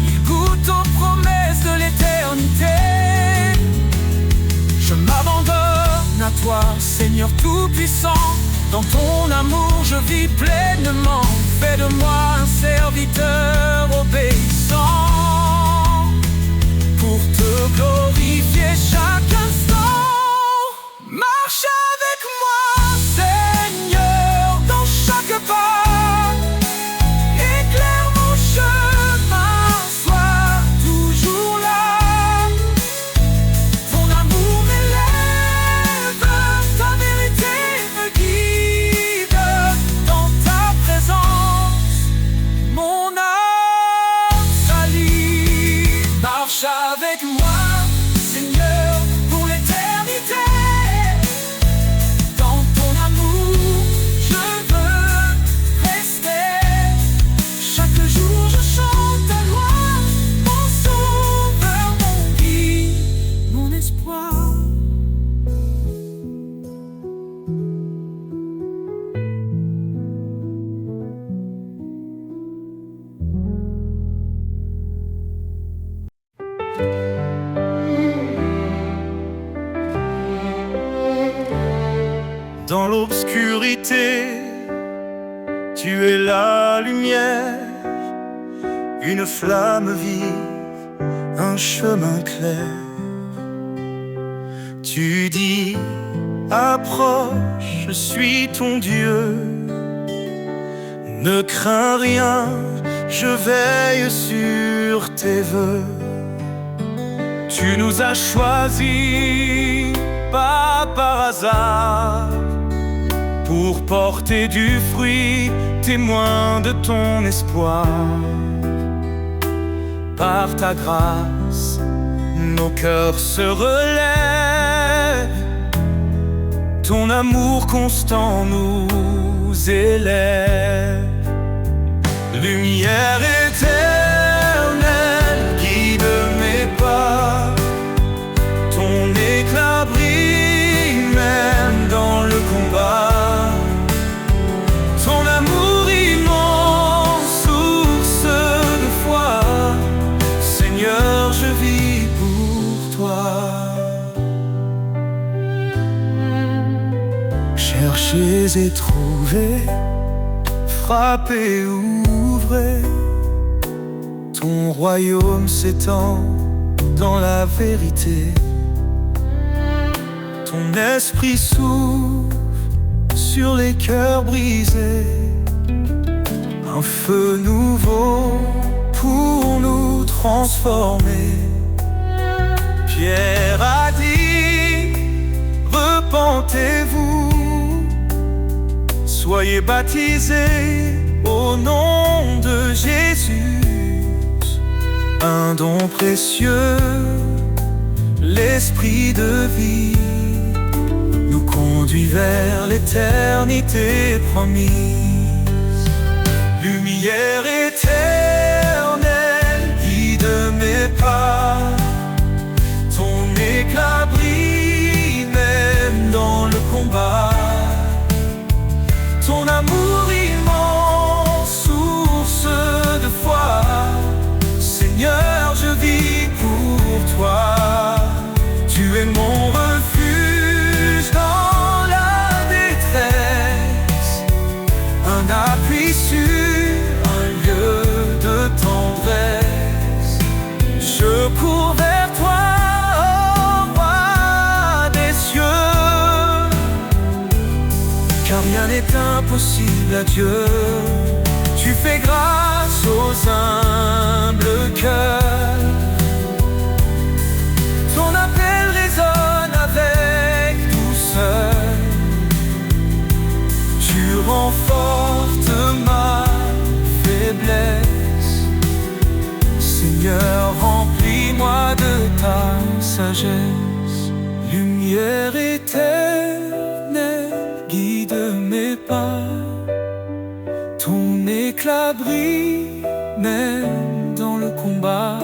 Ils goûtent aux promesses de l'éternité. Je m'abandonne à toi, Seigneur Tout-Puissant. Dans ton amour, je vis pleinement. Fais de moi un serviteur obéissant pour te te glorifier chaque instant. Marche avec moi, Seigneur, dans chaque pas. Éclaire mon chemin, sois toujours là. Ton amour m'élève, ta vérité me guide. Dans ta présence, mon âme s'allie. Marche avec moi, Seigneur, pour l'éternité. Dans ton amour, je veux rester. Chaque jour, je chante ta loi, mon sauveur, mon guide, mon espoir. Dans l'obscurité, tu es la lumière, une flamme vive, un chemin clair. Tu dis, approche, je suis ton Dieu. Ne crains rien, je veille sur tes vœux. Tu nous as choisis, pas par hasard, pour porter du fruit, témoin de ton espoir. Par ta grâce, nos cœurs se relèvent. Ton amour constant nous élève. Lumière éternelle, guide mes pas. Ton éclat brille même dans le combat. Ton amour immense, source de foi. Seigneur, je vis pour toi. Cherchez et trouvez, frappez, ouvrez. Ton royaume s'étend dans la vérité. Ton esprit souffle sur les cœurs brisés. Un feu nouveau pour nous transformer. Pierre a dit, repentez-vous. Soyez baptisés au nom de Jésus. Un don précieux, l'esprit de vie, nous conduit vers l'éternité promise. Lumière éternelle, guide mes pas. Ton éclat brille même dans le combat. Ton amour immense, source de foi. Seigneur, je vis pour toi. Tu es mon refuge dans la détresse, un appui sûr, un lieu de tendresse. Je cours vers toi, ô roi des cieux, car rien n'est impossible à Dieu. Tu fais grâce aux humbles cœurs. Ton appel résonne avec douceur. Tu renforces ma faiblesse. Seigneur, remplis-moi de ta sagesse. Lumière éternelle, guide mes pas. Ton éclat brille même dans le combat.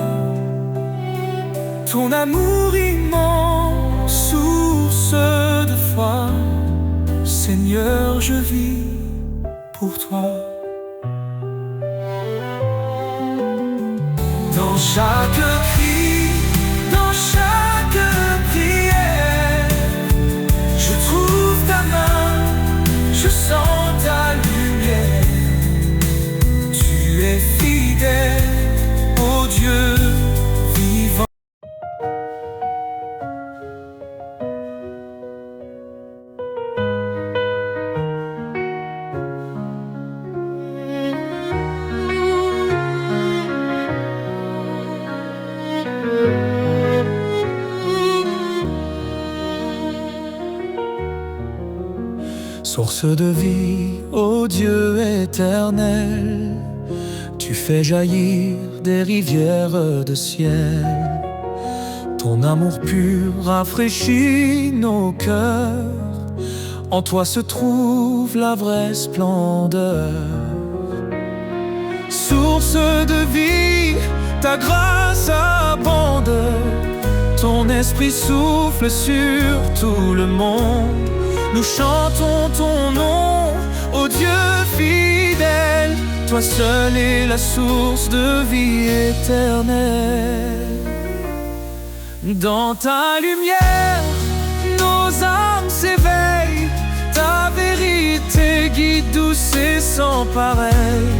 Ton amour immense, source de foi. Seigneur, je vis pour toi. Dans chaque cri, dans chaque prière, je trouve ta main, je sens ta lumière. Tu es fidèle, ô Dieu vivant. Source de vie, ô Dieu éternel, tu fais jaillir des rivières de ciel. Ton amour pur rafraîchit nos cœurs, en toi se trouve la vraie splendeur. Source de vie, ta grâce abonde, ton esprit souffle sur tout le monde. Nous chantons ton nom, ô Dieu fidèle, toi seul es la source de vie éternelle. Dans ta lumière, nos âmes s'éveillent, ta vérité guide douce et sans pareil.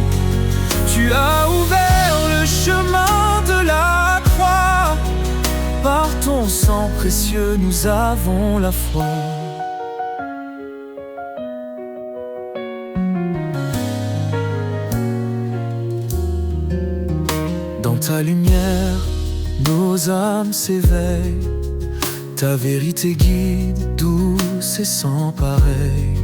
Tu as ouvert le chemin de la croix, par ton sang précieux nous avons la foi. Dans ta lumière, nos âmes s'éveillent, ta vérité guide, douce et sans pareil.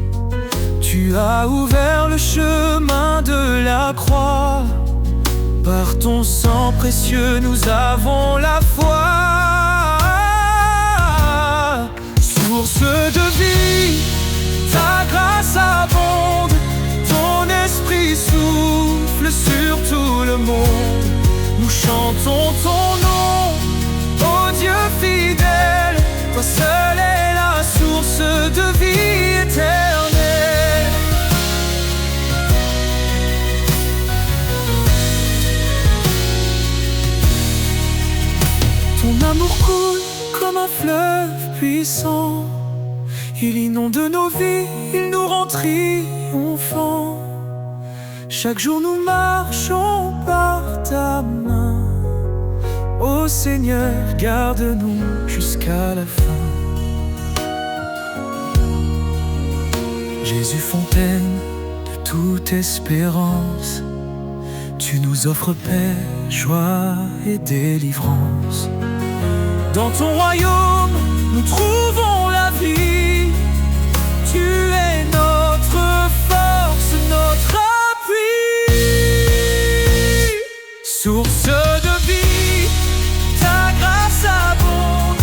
Tu as ouvert le chemin de la croix, par ton sang précieux nous avons la foi. Source de vie, ta grâce abonde, ton esprit souffle sur tout le monde. Nous chantons ton nom, ô Dieu fidèle, toi seul es la source de vie éternelle. Ton amour coule comme un fleuve puissant, il inonde nos vies, il nous rend triomphants. Chaque jour nous marchons par ta main, ô Seigneur, garde-nous jusqu'à la fin. Jésus, fontaine de toute espérance, tu nous offres paix, joie et délivrance. Dans ton royaume, nous trouvons la vie, tu es notre force, notre source de vie, ta grâce abonde,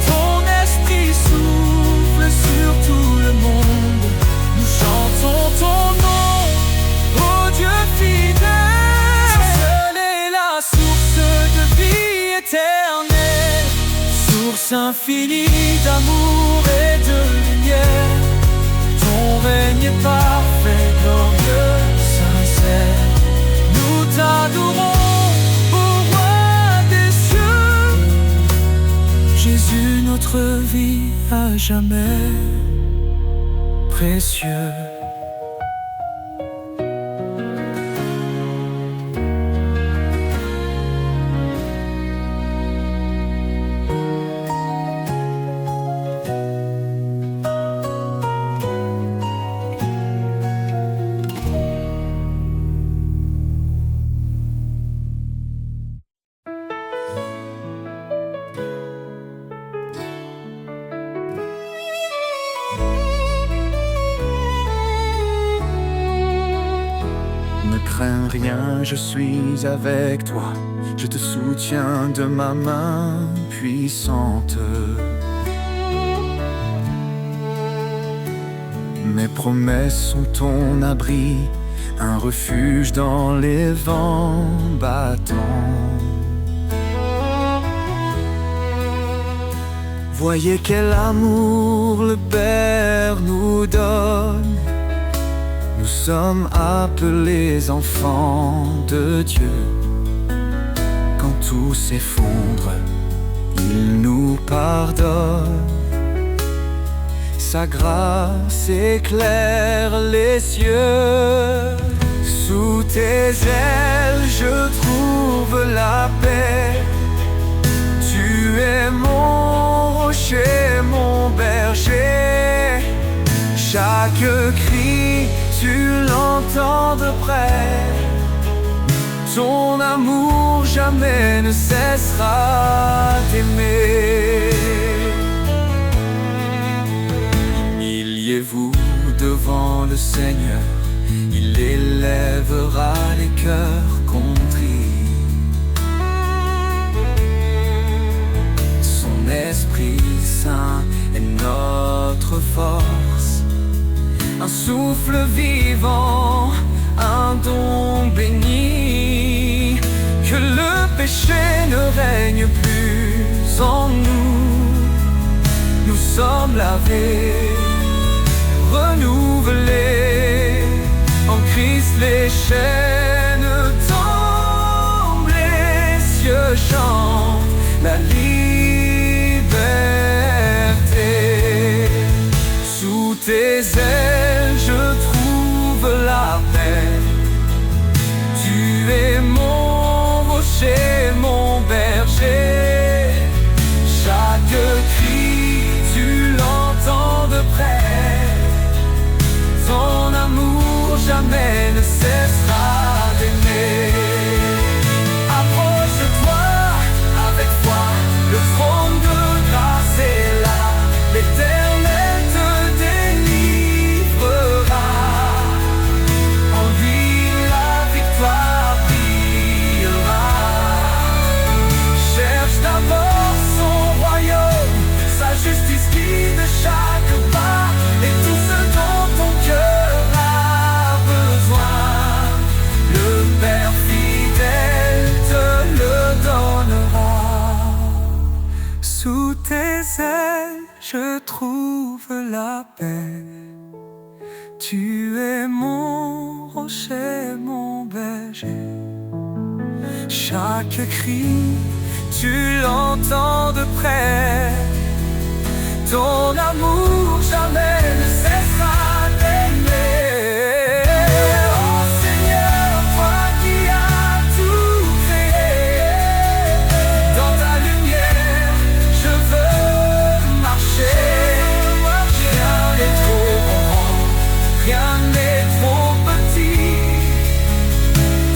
ton esprit souffle sur tout le monde. Nous chantons ton nom, ô Dieu fidèle, seule est la source de vie éternelle. Source infinie d'amour et de lumière, ton règne est parfait, glorieux, sincère. Nous t'adorons, Jésus, notre vie à jamais précieux. Ne crains rien, je suis avec toi, je te soutiens de ma main puissante. Mes promesses sont ton abri, un refuge dans les vents battants. Voyez quel amour le Père nous donne. Nous sommes appelés enfants de Dieu. Quand tout s'effondre, il nous pardonne. Sa grâce éclaire les cieux. Sous tes ailes, je trouve la paix. Tu es mon rocher, mon berger. Chaque cri, tu l'entends de près. Ton amour jamais ne cessera d'aimer. Milliez-vous de devant le Seigneur, il élèvera les cœurs contris. Son Esprit Saint est notre force, un souffle vivant, un don béni. Que le péché ne règne plus en nous. Nous sommes lavés, renouvelés, en Christ les chaînes tombent, les cieux chantent la liberté. Sous tes ailes je trouve la paix. Tu es mon rocher, mon berger. Chaque cri tu l'entends de près. Ton amour jamais ne cessera d'aimer. Approche-toi avec foi, le trône de grâce est là. L'Éternel te délivrera. En lui la victoire brillera. Cherche d'abord son royaume, sa justice guide chaque pas, et tout ce dont ton cœur a besoin, le Père fidèle te le donnera. Sous tes ailes je trouve la paix. Tu es mon rocher, mon berger. Chaque cri tu l'entends de près. Ton amour jamais ne cessera d'aimer. Oh Seigneur, toi qui as tout créé, dans ta lumière je veux marcher. Rien n'est trop grand, rien n'est trop petit.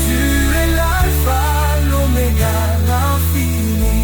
Tu es l'alpha, l'oméga, l'infini.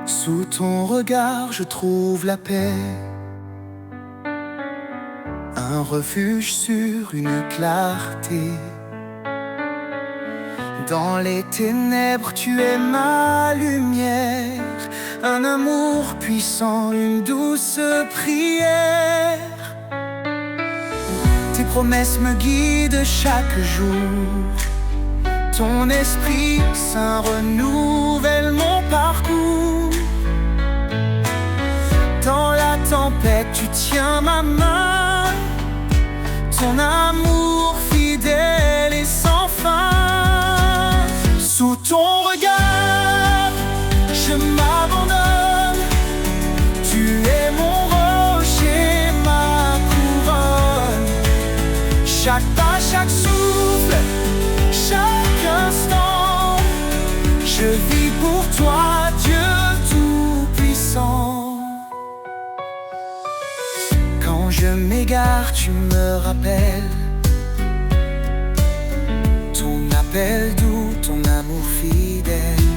Sous ton regard je trouve la paix, un refuge sur une clarté. Dans les ténèbres tu es ma lumière, un amour puissant, une douce prière. Tes promesses me guident chaque jour, ton Esprit Saint renouvelle mon parcours. Dans la tempête tu tiens ma main, ton amour fidèle et sans fin. Sous ton regard je m'abandonne, tu es mon rocher, ma couronne. Chaque pas, chaque souffle, chaque instant, je vis pour toi, Dieu Tout-Puissant. Quand je m'égare, tu me rappelles ton appel doux, ton amour fidèle.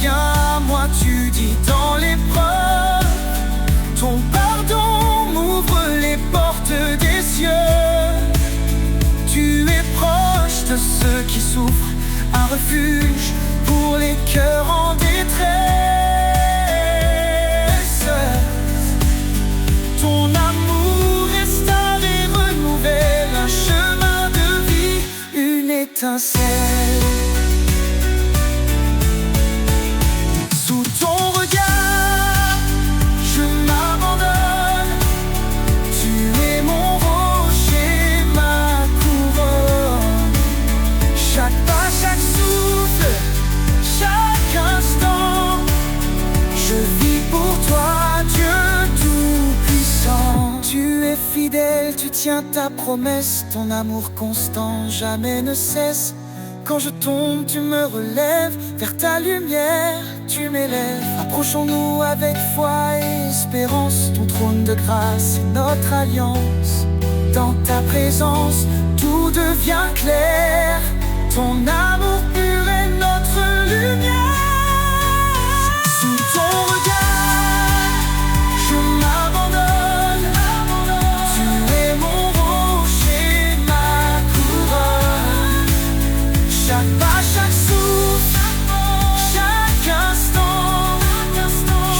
Viens à moi, tu dis dans l'épreuve, ton pardon m'ouvre les portes des cieux. Tu es proche de ceux qui souffrent, un refuge pour les cœurs en détresse. Ton amour restaure et renouvelle un chemin de vie, une étincelle. Sous ton regard, je m'abandonne. Tu es mon rocher, ma couronne. Chaque pas, chaque souffle, chaque instant, tiens ta promesse, ton amour constant jamais ne cesse. Quand je tombe, tu me relèves, vers ta lumière, tu m'élèves. Approchons-nous avec foi et espérance, ton trône de grâce est notre alliance. Dans ta présence, tout devient clair, ton amour pur est notre lumière. Sous ton regard, je m'abandonne, tu es mon rocher, ma couronne. Chaque pas, chaque souffle, chaque instant,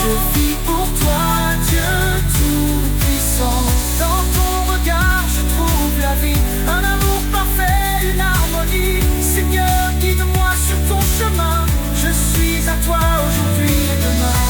je vis pour toi, Dieu tout-puissant. Dans ton regard, je trouve la vie, un amour parfait, une harmonie. Seigneur, guide-moi sur ton chemin, je suis à toi aujourd'hui et demain.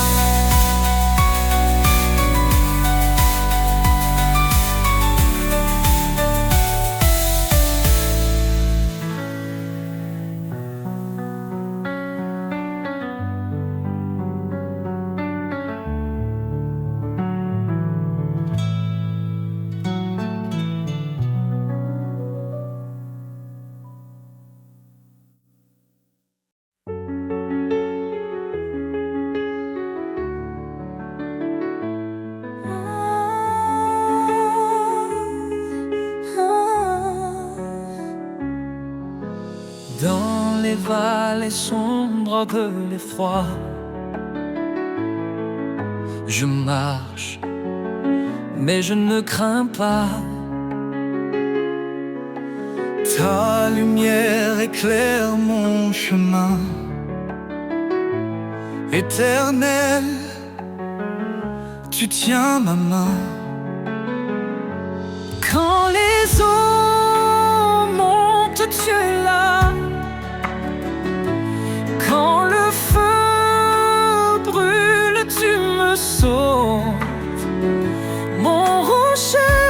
Dans les vallées sombres de l'effroi, je marche, mais je ne crains pas. Ta lumière éclaire mon chemin. Éternel, tu tiens ma main. Quand les eaux montent, tu es là. Quand le feu brûle, tu me sauves. Mon rocher,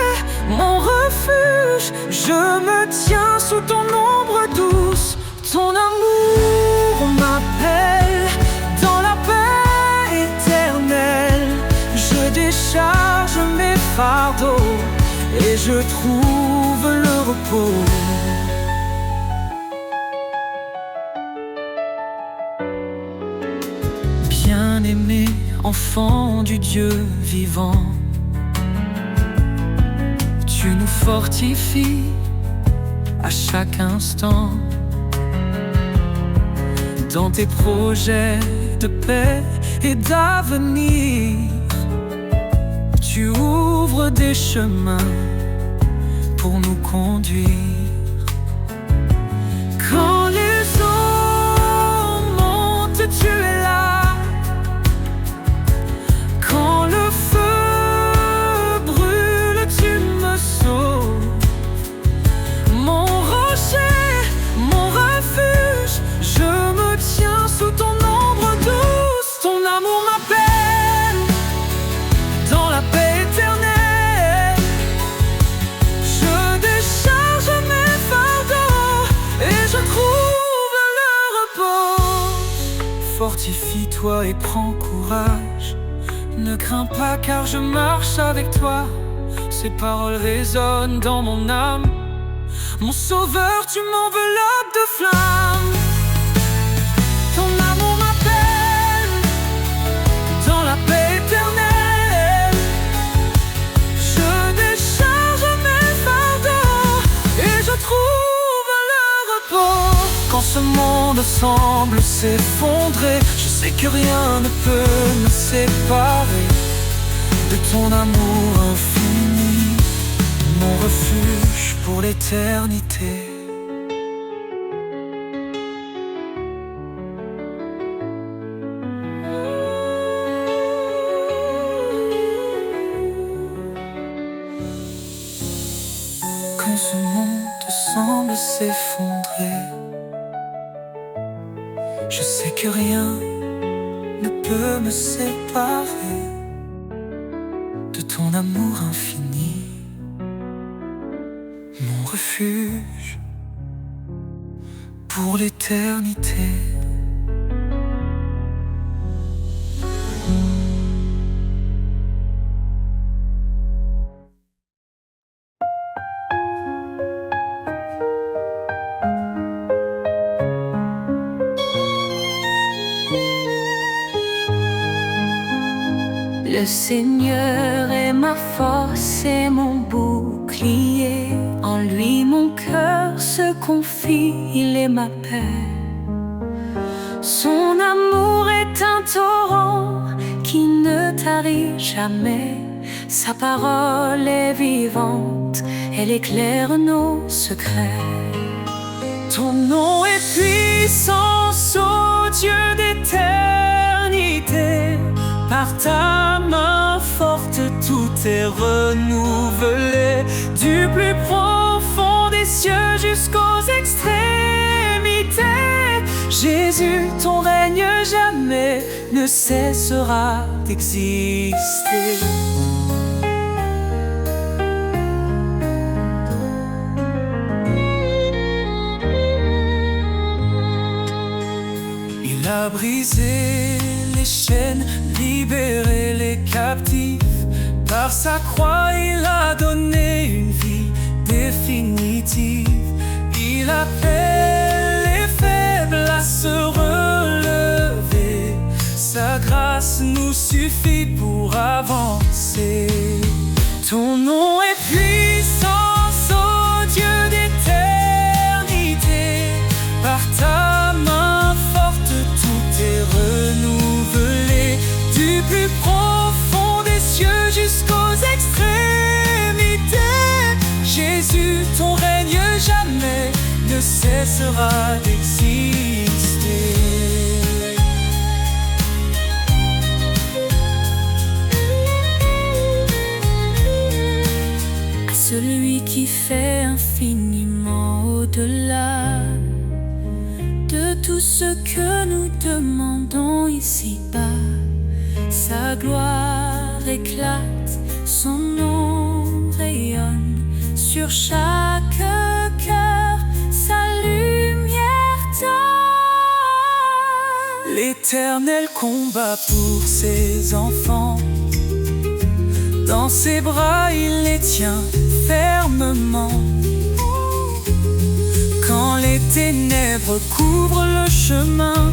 mon refuge, je me tiens sous ton ombre douce. Ton amour m'appelle dans la paix éternelle. Je décharge mes fardeaux et je trouve le repos. Bien-aimé, enfant du Dieu vivant, tu nous fortifies à chaque instant. Dans tes projets de paix et d'avenir, tu ouvres des chemins pour nous conduire. Quand les eaux montent, tu es là. Quand le feu brûle, tu me sauves. Mon rocher, mon refuge, je me tiens sous ton ombre douce. Ton amour m'appelle dans la paix éternelle. Je décharge mes fardeaux et je trouve le repos. Fortifie-toi et prends courage. Ne crains pas car je marche avec toi. Ces paroles résonnent dans mon âme. Mon sauveur, tu m'enveloppes de flammes. Ton amour m'appelle dans la paix éternelle. Je décharge mes fardeaux et je trouve le repos. Quand ce monde semble s'effondrer, je sais que rien ne peut me séparer de ton amour infini, mon refuge pour l'éternité. Quand ce monde semble s'effondrer, je sais que rien ne peut me séparer de ton amour infini, mon refuge pour l'éternité. Le Seigneur est ma force et mon bouclier. En lui mon cœur se confie, il est ma paix. Son amour est un torrent qui ne tarit jamais. Sa parole est vivante, elle éclaire nos secrets. Ton nom est puissance, ô Dieu d'éternité. Par ta main forte, tout est renouvelé. Du plus profond des cieux jusqu'aux extrémités. Jésus, ton règne jamais ne cessera d'exister. Il a brisé les chaînes, libéré les captifs. Par sa croix, il a donné une vie définitive. Il appelle les faibles à se relever. Sa grâce nous suffit pour avancer. Ton nom est puissance, ô Dieu d'éternité. Par ta main forte, tout est renouvelé. Du plus profond des cieux jusqu'aux extrémités. Jésus, ton règne jamais ne cessera d'exister. À celui qui fait infiniment au-delà de tout ce que nous demandons ici-bas. Sa gloire éclate, son nom rayonne sur chaque cœur, sa lumière donne. L'Éternel combat pour ses enfants. Dans ses bras, il les tient fermement. Quand les ténèbres couvrent le chemin,